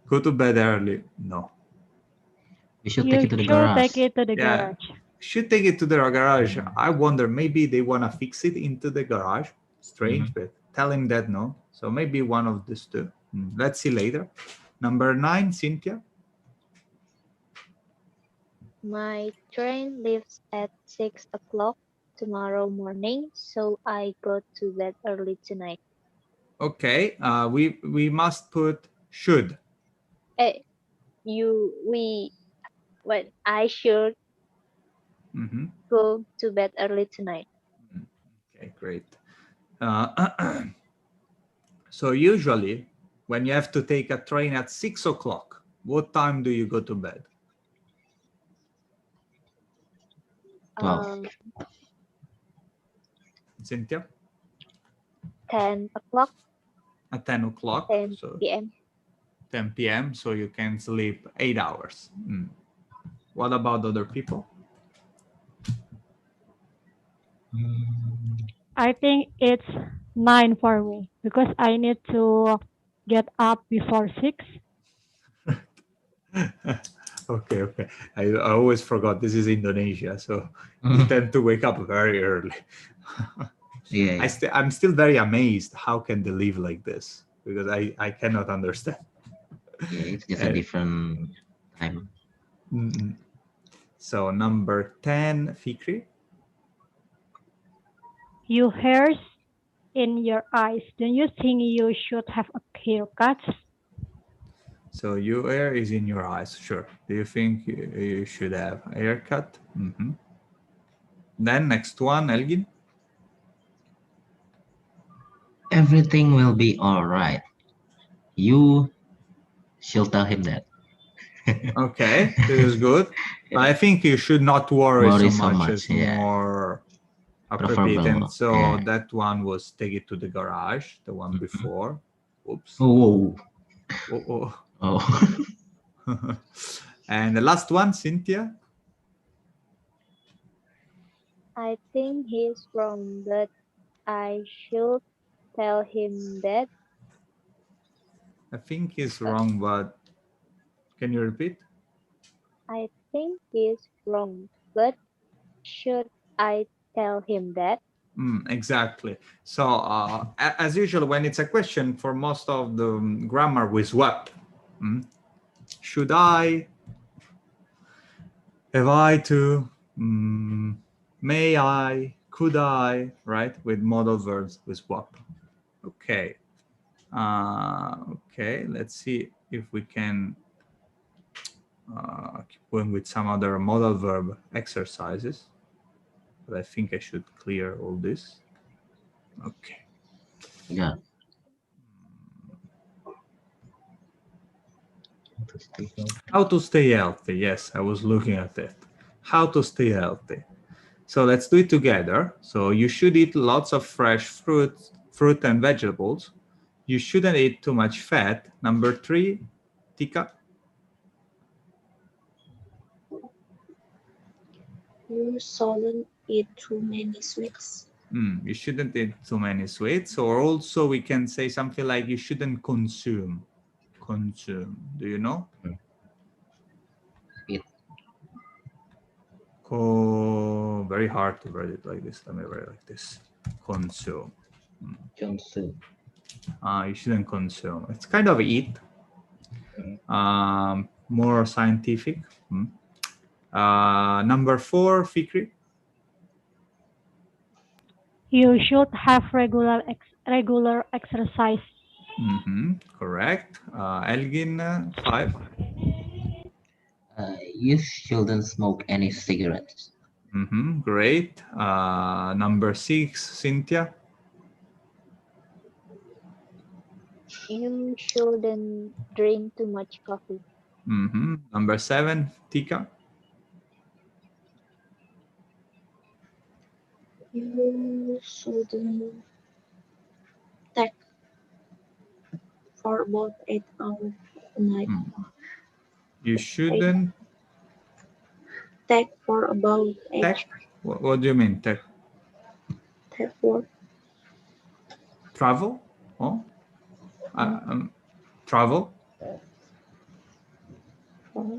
Go to bed early. No. You should take it to the garage. Take it to the garage. Should take it to the garage. I wonder, maybe they want to fix it into the garage. Strange, but tell him that no. So maybe one of these two. Let's see later. Number 9, Cynthia. My train leaves at 6 o'clock tomorrow morning, so I go to bed early tonight. Okay, we must put should. I should go to bed early tonight. Okay, great. So usually when you have to take a train at 6 o'clock, what time do you go to bed? 12. Cynthia? 10 o'clock. At 10 o'clock. 10 so p.m. 10 p.m. So you can sleep 8 hours. What about other people? I think it's 9 for me because I need to get up before 6. Okay. I always forgot this is Indonesia, so you tend to wake up very early. Yeah. I'm still very amazed. How can they live like this? Because I cannot understand. Yeah, it's just a different time. So number 10, Fikri. You hairs in your eyes. Don't you think you should have a haircut? So your hair is in your eyes, sure. Do you think you should have a haircut? Then next one, Elgin. Everything will be all right. You should tell him that. Okay, this is good. But I think you should not worry so much. It's more appropriate. And so that one was take it to the garage, the one before. Oops. Oh. And the last one, Cynthia. I think he's wrong, but I should tell him that. I think he's wrong, but can you repeat? I think he's wrong, but should I tell him that? Exactly. So as usual, when it's a question, for most of the grammar we swap. Should I? Have I to? May I? Could I? Right? With modal verbs we swap. Okay. Okay. Let's see if we can keep going with some other modal verb exercises. But I think I should clear all this. Okay. Yeah. How to stay healthy. Yes, I was looking at it. How to stay healthy. So let's do it together. So you should eat lots of fresh fruit and vegetables. You shouldn't eat too much fat. Number 3, Tika. You shouldn't eat too many sweets. You shouldn't eat too many sweets. Or also we can say something like you shouldn't consume. Consume. Do you know? Eat. Very hard to write it like this. Let me write it like this. Consume. Consume. You shouldn't consume. It's kind of eat. More scientific. Number 4, Fikri. You should have regular exercise. Correct. Elgin, 5. You shouldn't smoke any cigarettes. Great. Number 6, Cynthia. You shouldn't drink too much coffee. Number 7, Tika. You shouldn't take for about 8 hours a night. You shouldn't Take for about 8. take. What do you mean take? Take for Travel? Oh, travel.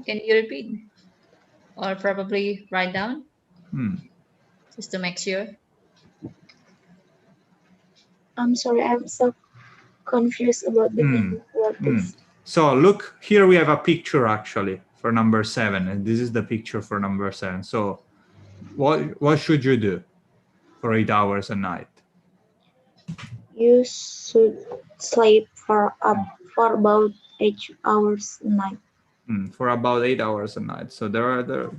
Can you repeat? Or probably write down? Just to make sure. I'm sorry, I'm so confused about the meaning of this. So look, here we have a picture actually for number 7, and this is the picture for number 7. So what should you do for 8 hours a night? You should sleep for about 8 hours a night. For about 8 hours a night. So there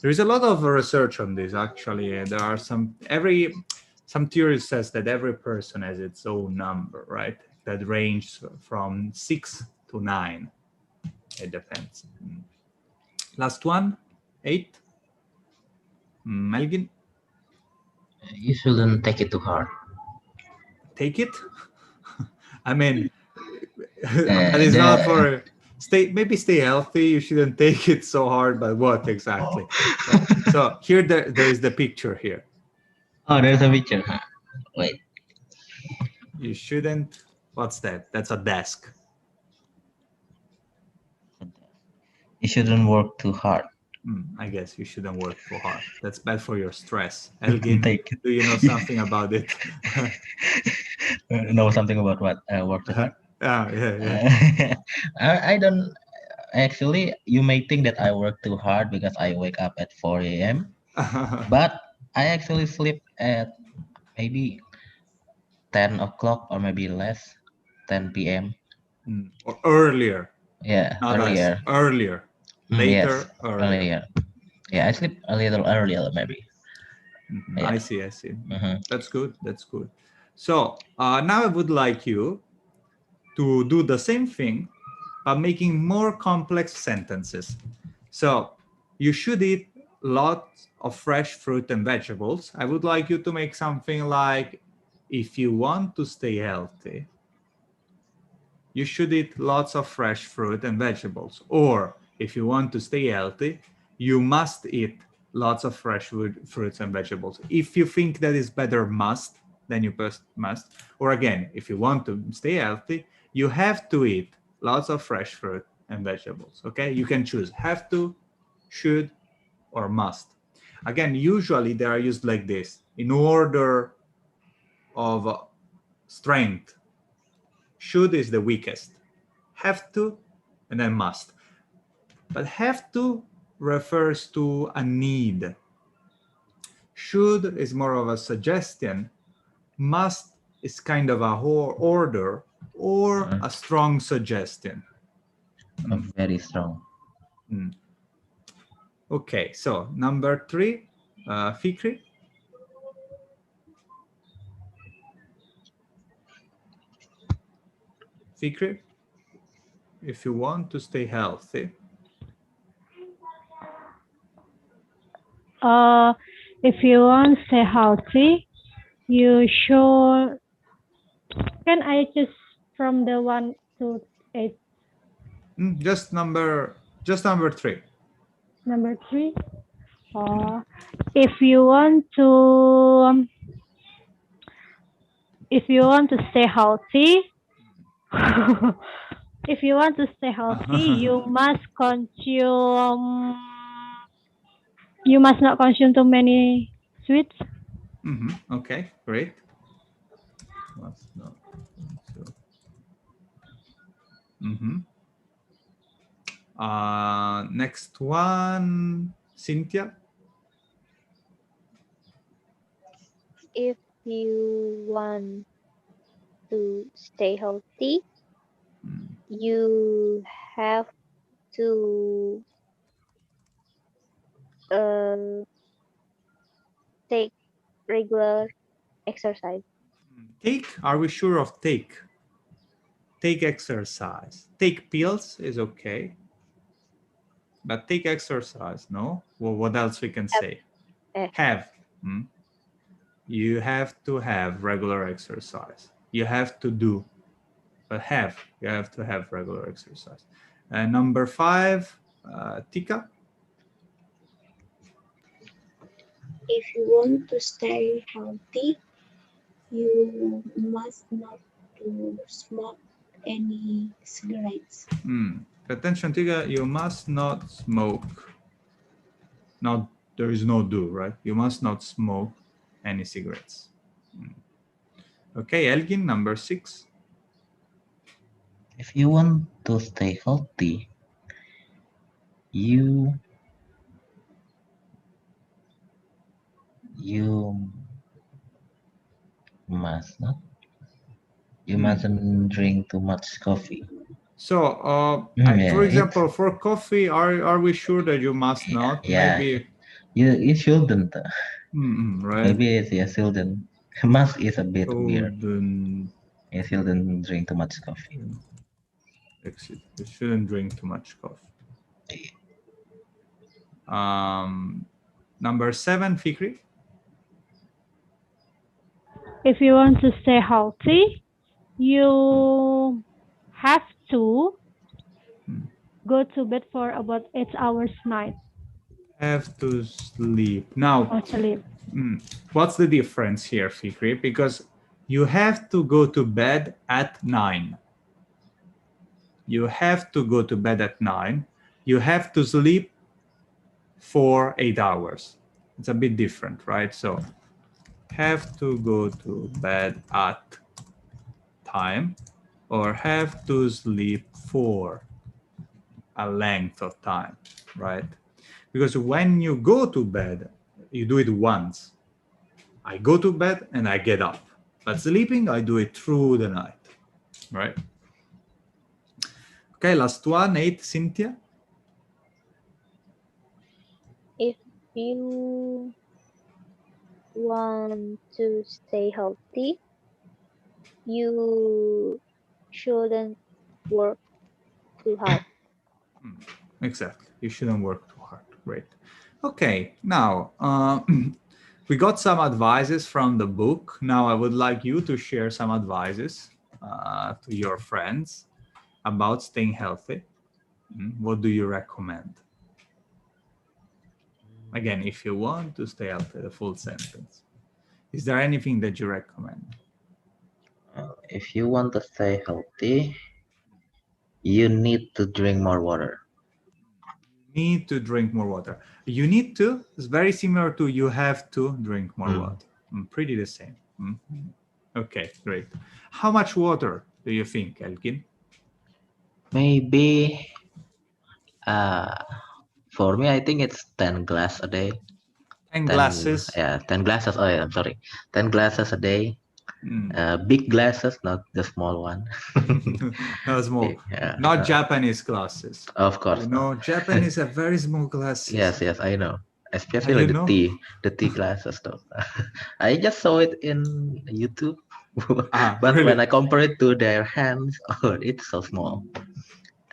is a lot of research on this actually. There are some theory says that every person has its own number, right? That range from 6 to 9. It depends. Last one, 8. Melgin? You shouldn't take it too hard. Take it? I mean, that is not for maybe stay healthy. You shouldn't take it so hard, but what exactly? So here there is the picture here. Oh, there's a picture. Huh? Wait. You shouldn't. What's that? That's a desk. You shouldn't work too hard. I guess you shouldn't work too hard. That's bad for your stress. Elgin, do you know something about it? Know something about what? Work too hard? Yeah. I don't. Actually, you may think that I work too hard because I wake up at 4 a.m. But I actually sleep at maybe 10 o'clock or maybe less, 10 p.m. Or earlier. Yeah, not earlier. Earlier. Later, yes, earlier. Yeah, I sleep a little earlier maybe. Yeah. I see. That's good. So now I would like you to do the same thing, but making more complex sentences. So you should eat lots of fresh fruit and vegetables. I would like you to make something like, if you want to stay healthy, you should eat lots of fresh fruit and vegetables. Or if you want to stay healthy, you must eat lots of fresh fruits and vegetables. If you think that is better must, then you must. Or again, if you want to stay healthy, you have to eat lots of fresh fruit and vegetables. Okay, you can choose have to, should, or must. Again, usually they are used like this in order of strength. Should is the weakest. Have to, and then must. But have to refers to a need. Should is more of a suggestion. Must is kind of a order or a strong suggestion. Very strong. Okay, so number 3, Fikri. Fikri, if you want to stay healthy. If you want to stay healthy, you should. Can I choose from the 1 to 8? Just number 3. Number 3. If you want to stay healthy, you must consume. You must not consume too many sweets. Okay, great. Next one, Cynthia. If you want to stay healthy, you have to take regular exercise. Take, are we sure of take? Take exercise. Take pills is okay. But take exercise, no? Well, what else we can say? Have. You have to have regular exercise. You have to do. but you have to have regular exercise. And number 5, Tika. If you want to stay healthy, you must not to smoke any cigarettes. Attention, Tika, you must not smoke. Not, there is no do, right? You must not smoke any cigarettes. Okay, Elgin, number 6. If you want to stay healthy, you must not. You mustn't drink too much coffee. So, Yeah, for example, for coffee, are we sure that you must not? Yeah, Maybe you shouldn't. right. Maybe it's shouldn't. Must is a bit weird. Shouldn't. You shouldn't drink too much coffee. Exit. You shouldn't drink too much coffee. Number 7, Fikri. If you want to stay healthy, you have to go to bed for about 8 hours night. Have to sleep. Now, sleep. What's the difference here, Fikri? Because you have to go to bed at 9. You have to go to bed at 9. You have to sleep for 8 hours. It's a bit different, right? So have to go to bed at time, or have to sleep for a length of time, right? Because when you go to bed, you do it once. I go to bed and I get up. But sleeping, I do it through the night, right? Okay, last one, 8, Cynthia. If you want to stay healthy, you shouldn't work too hard. Exactly. You shouldn't work too hard. Great. Okay, now we got some advices from the book. Now I would like you to share some advices to your friends about staying healthy. What do you recommend? Again, if you want to stay healthy, the full sentence. Is there anything that you recommend? If you want to stay healthy, you need to drink more water. Need to drink more water. You need to is very similar to you have to drink more water. Pretty the same. Okay, great. How much water do you think, Elkin? Maybe for me, I think it's 10 glass a day. 10 glasses? Yeah, 10 glasses. Oh, yeah, I'm sorry. 10 glasses a day. Big glasses, not the small one. No, small. Yeah, not Japanese glasses. Of course. You know, Japanese have very small glasses. Yes, I know. Especially the tea glasses, though. I just saw it in YouTube. But really? when I compare it to their hands, it's so small.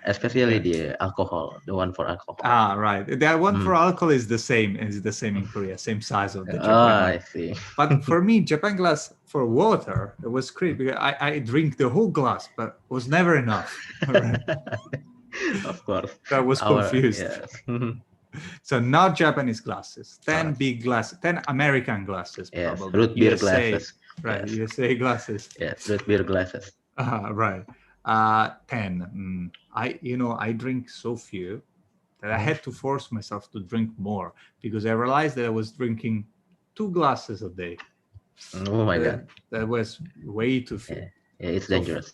Especially the alcohol, the one for alcohol. Right. The one for alcohol is the same. Is the same in Korea, same size of the Japan. I see. But for me, Japan glass for water, it was great because I drink the whole glass, but it was never enough. Right? Of course. I was confused. Yes. So not Japanese glasses, 10 big glasses, 10 American glasses, yes, probably. root beer glasses. Right, yes. USA glasses. Yes, root beer glasses. Right. 10. I drink so few that I had to force myself to drink more because I realized that I was drinking 2 glasses a day. Oh my God. That was way too few. Yeah, it's dangerous.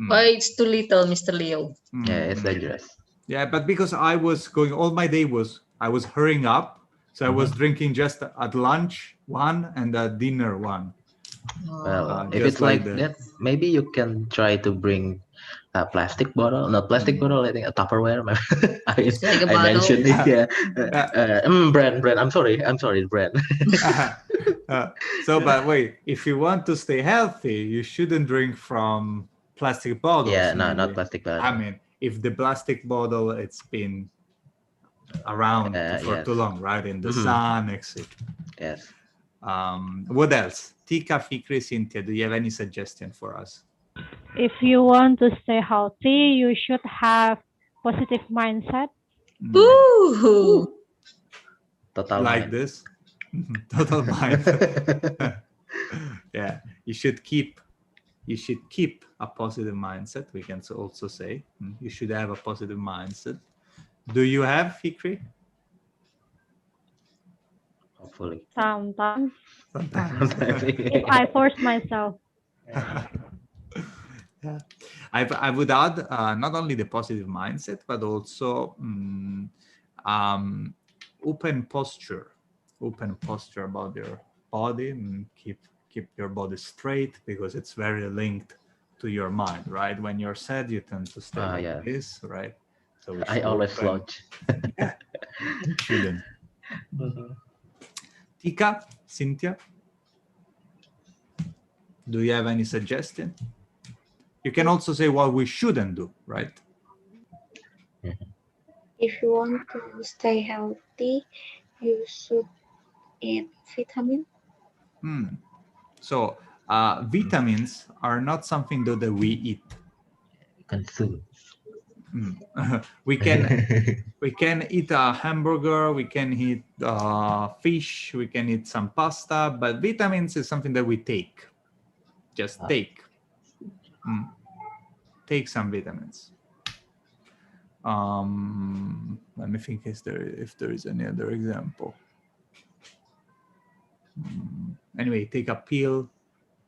Why it's too little, Mr. Leo? Yeah, it's dangerous. Yeah, but because I was going, all my day I was hurrying up. So I was drinking just at lunch 1 and at dinner 1. Well, if it's like that, maybe you can try to bring a plastic bottle. Not plastic bottle, I think a Tupperware. I mentioned it. Yeah. Brand. I'm sorry, brand. But wait, if you want to stay healthy, you shouldn't drink from plastic bottles. Yeah, no, not plastic bottle. I mean, if the plastic bottle, it's been around for too long, right? In the sun, etc. Yes. What else? Tika, Fikri, Cynthia, do you have any suggestion for us? If you want to stay healthy, you should have positive mindset. Ooh. Total Like mind. this. Total mind. Yeah, you should keep a positive mindset. We can also say you should have a positive mindset. Do you have, Fikri? Hopefully. Sometimes, Sometimes. if I force myself. Yeah. I would add not only the positive mindset, but also open posture about your body, and keep your body straight, because it's very linked to your mind, right? When you're sad, you tend to stay like Yeah. this, right? So we I should always open. slouch. Yeah, shouldn't. Tika, Cynthia, do you have any suggestion? You can also say what we shouldn't do, right? If you want to stay healthy, you should eat vitamin. So vitamins are not something though that we eat. Consume. we can eat a hamburger, we can eat fish, we can eat some pasta, but vitamins is something that we take. Just take some vitamins. Let me think if there is any other example. Anyway, take a pill,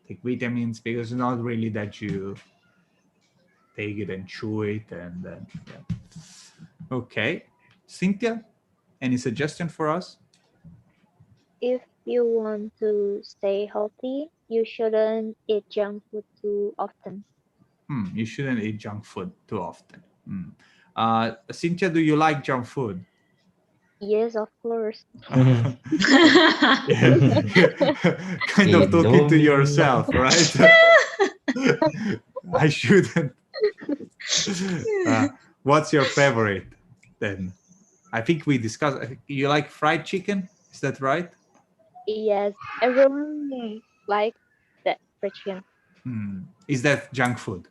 take vitamins, because it's not really that you take it and chew it and then yeah. Okay, Cynthia, any suggestion for us? If you want to stay healthy, you shouldn't eat junk food too often. You shouldn't eat junk food too often. Cynthia, do you like junk food? Yes, of course. Kind of talking to yourself, right? I shouldn't. What's your favorite then? I think we discussed. You like fried chicken? Is that right? Yes, everyone likes that question. Is that junk food?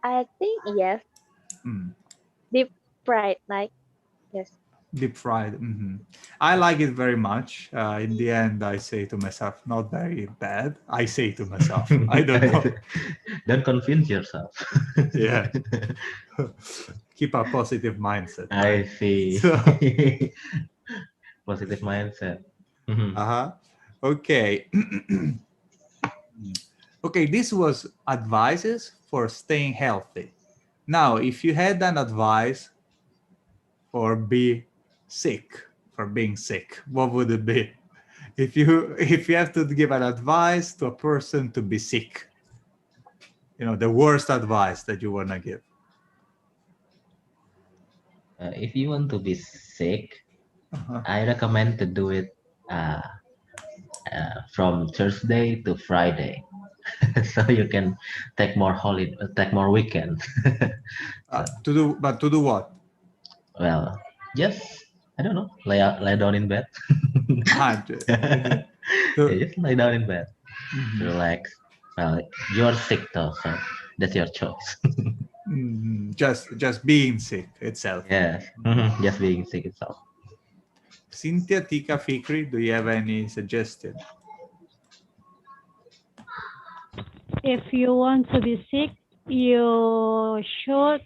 I think yes. Deep fried, like yes. Deep fried. I like it very much. In the end, I say to myself, not very bad. I say to myself, I don't know. Don't convince yourself. Yeah. Keep a positive mindset. I Right? see. So, Positive mindset. Okay. Okay, this was advices for staying healthy. Now, if you had an advice for being sick, what would it be? If you have to give an advice to a person to be sick, the worst advice that you want to give. If you want to be sick, I recommend to do it from Thursday to Friday, so you can take more weekends. To do what? Well, just I don't know, lay down in bed. Just lay down in bed, relax. Well, you're sick though, so that's your choice. Just being sick itself. Yes, just being sick itself. Cynthia, Tika, Fikri, do you have any suggestion? If you want to be sick, you should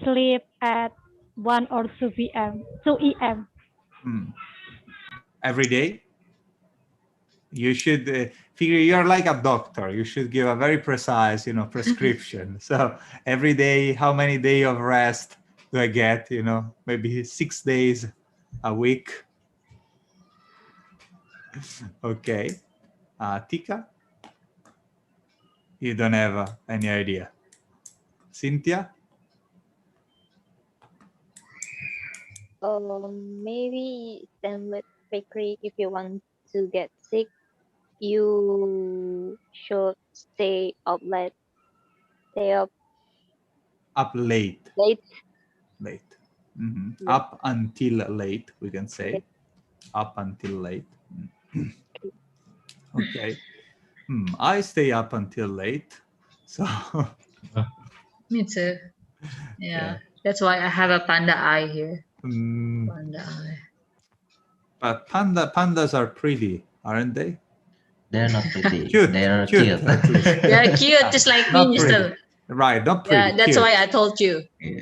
sleep at 1 or 2 p.m. 2 a.m. Every day? You should figure you're like a doctor. You should give a very precise, prescription. So every day, how many days of rest do I get? Maybe 6 days a week. Okay. Tika, you don't have any idea. Cynthia? Maybe same with bakery. If you want to get sick, you should stay up late. Stay up Late. late. Late. Yeah. Up until late, we can say. Yes. Up until late. Okay. I stay up until late, so. Me too. Yeah. That's why I have a panda eye here. Panda eye. But pandas are pretty, aren't they? They're not pretty. Cute, They're cute, cute. at least. They're cute, just like me, Not pretty. Mr. Right, not pretty. Yeah, that's cute. why I told you. Yeah.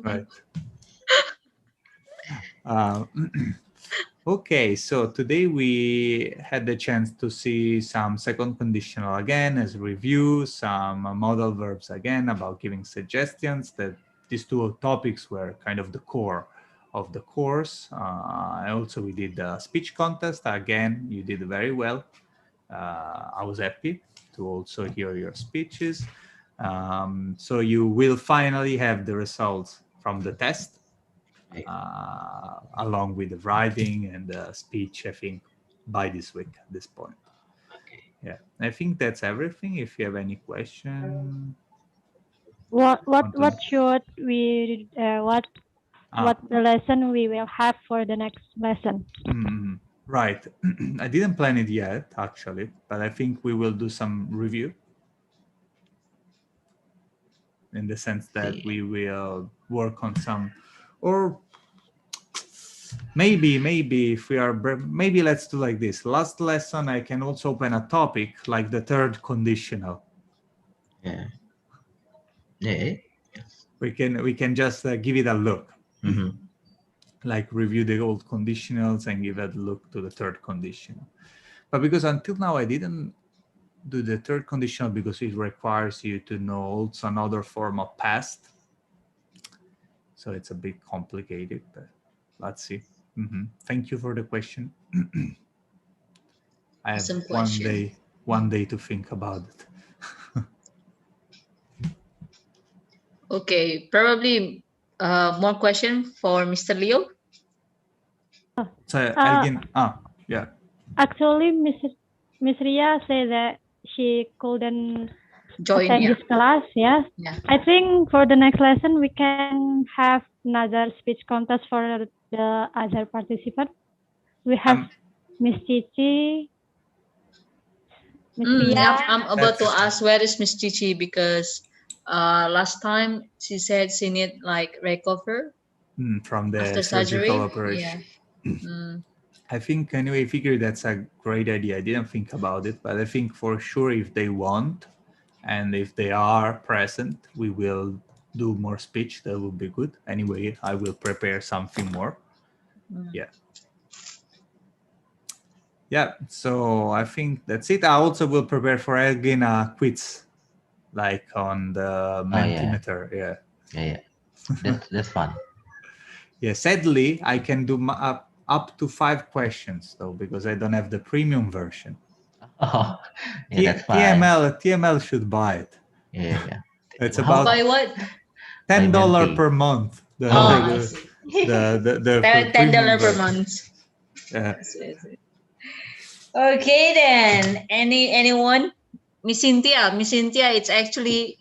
Right. Okay, so today we had the chance to see some second conditional again as review, some modal verbs again about giving suggestions. That these two topics were kind of the core of the course. Also, we did a speech contest. Again, you did very well. I was happy to also hear your speeches. So you will finally have the results from the test. Along with the writing and the speech, I think, by this week at this point. Okay. Yeah, I think that's everything. If you have any question, what should we what the lesson we will have for the next lesson? Right. I didn't plan it yet, actually, but I think we will do some review in the sense that we will work on some, or maybe if we are, maybe let's do like this. Last lesson, I can also open a topic like the third conditional. Yeah. We can just give it a look. Like review the old conditionals and give a look to the third conditional. But because until now I didn't do the third conditional because it requires you to know also another form of past. So it's a bit complicated, but let's see. Thank you for the question. I have one day to think about it. Okay, probably more question for Mr. Leo. So again, yeah. Actually, Miss Ria said that she couldn't attend this class. Yeah. I think for the next lesson we can have another speech contest for the other participant. We have Miss Cici. I'm about to ask where is Miss Cici, because last time she said she need like recover from the after surgical surgery. operation. Yeah. I think anyway, I figure that's a great idea. I didn't think about it, but I think for sure if they want and if they are present, we will do more speech. That would be good. Anyway, I will prepare something more. Yeah, so I think that's it. I also will prepare for again a quiz, like on the Mentimeter. Yeah. That's fun. Yeah, sadly, I can do up to 5 questions though, because I don't have the premium version. Oh, yeah, that's fine. TML should buy it. Yeah. It's about Buy what? $10 per month. $10 per month. Yeah. Okay then. Anyone? Miss Cynthia, it's actually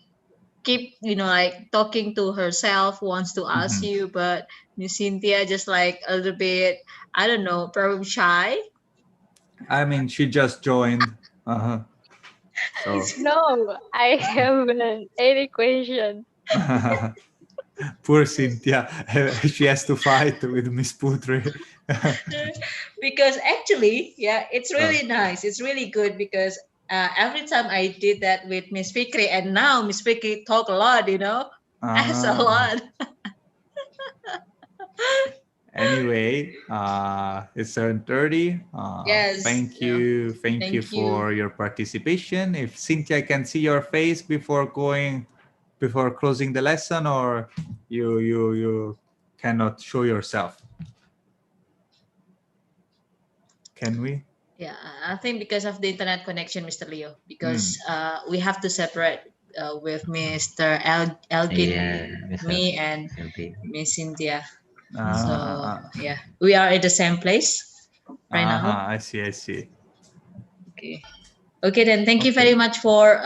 keep like talking to herself, wants to ask you, but Miss Cynthia just like a little bit, I don't know, probably shy. I mean, she just joined. So. No, I haven't any question. Poor Cynthia, she has to fight with Miss Putri. Because actually, it's really nice. It's really good because every time I did that with Miss Fikri, and now Miss Fikri talk a lot, asks a lot. Anyway, it's 7:30. Yes. Thank you for your participation. If Cynthia can see your face before closing the lesson, or you cannot show yourself. Can we? Yeah, I think because of the internet connection, Mr. Leo, because we have to separate with Mr. Elgin, me, and Miss Cynthia. So yeah, we are at the same place right now. I see. Okay then, thank you very much for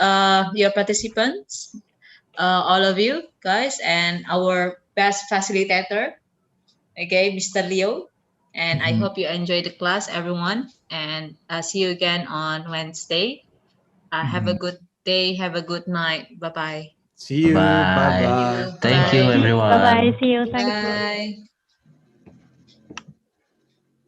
your participants, all of you guys, and our best facilitator, okay, Mr. Leo, And I hope you enjoy the class, everyone. And see you again on Wednesday. Have a good day. Have a good night. Bye-bye. See you. Bye-bye. Thank you, Bye. everyone. Bye bye. See you. Thanks. Bye.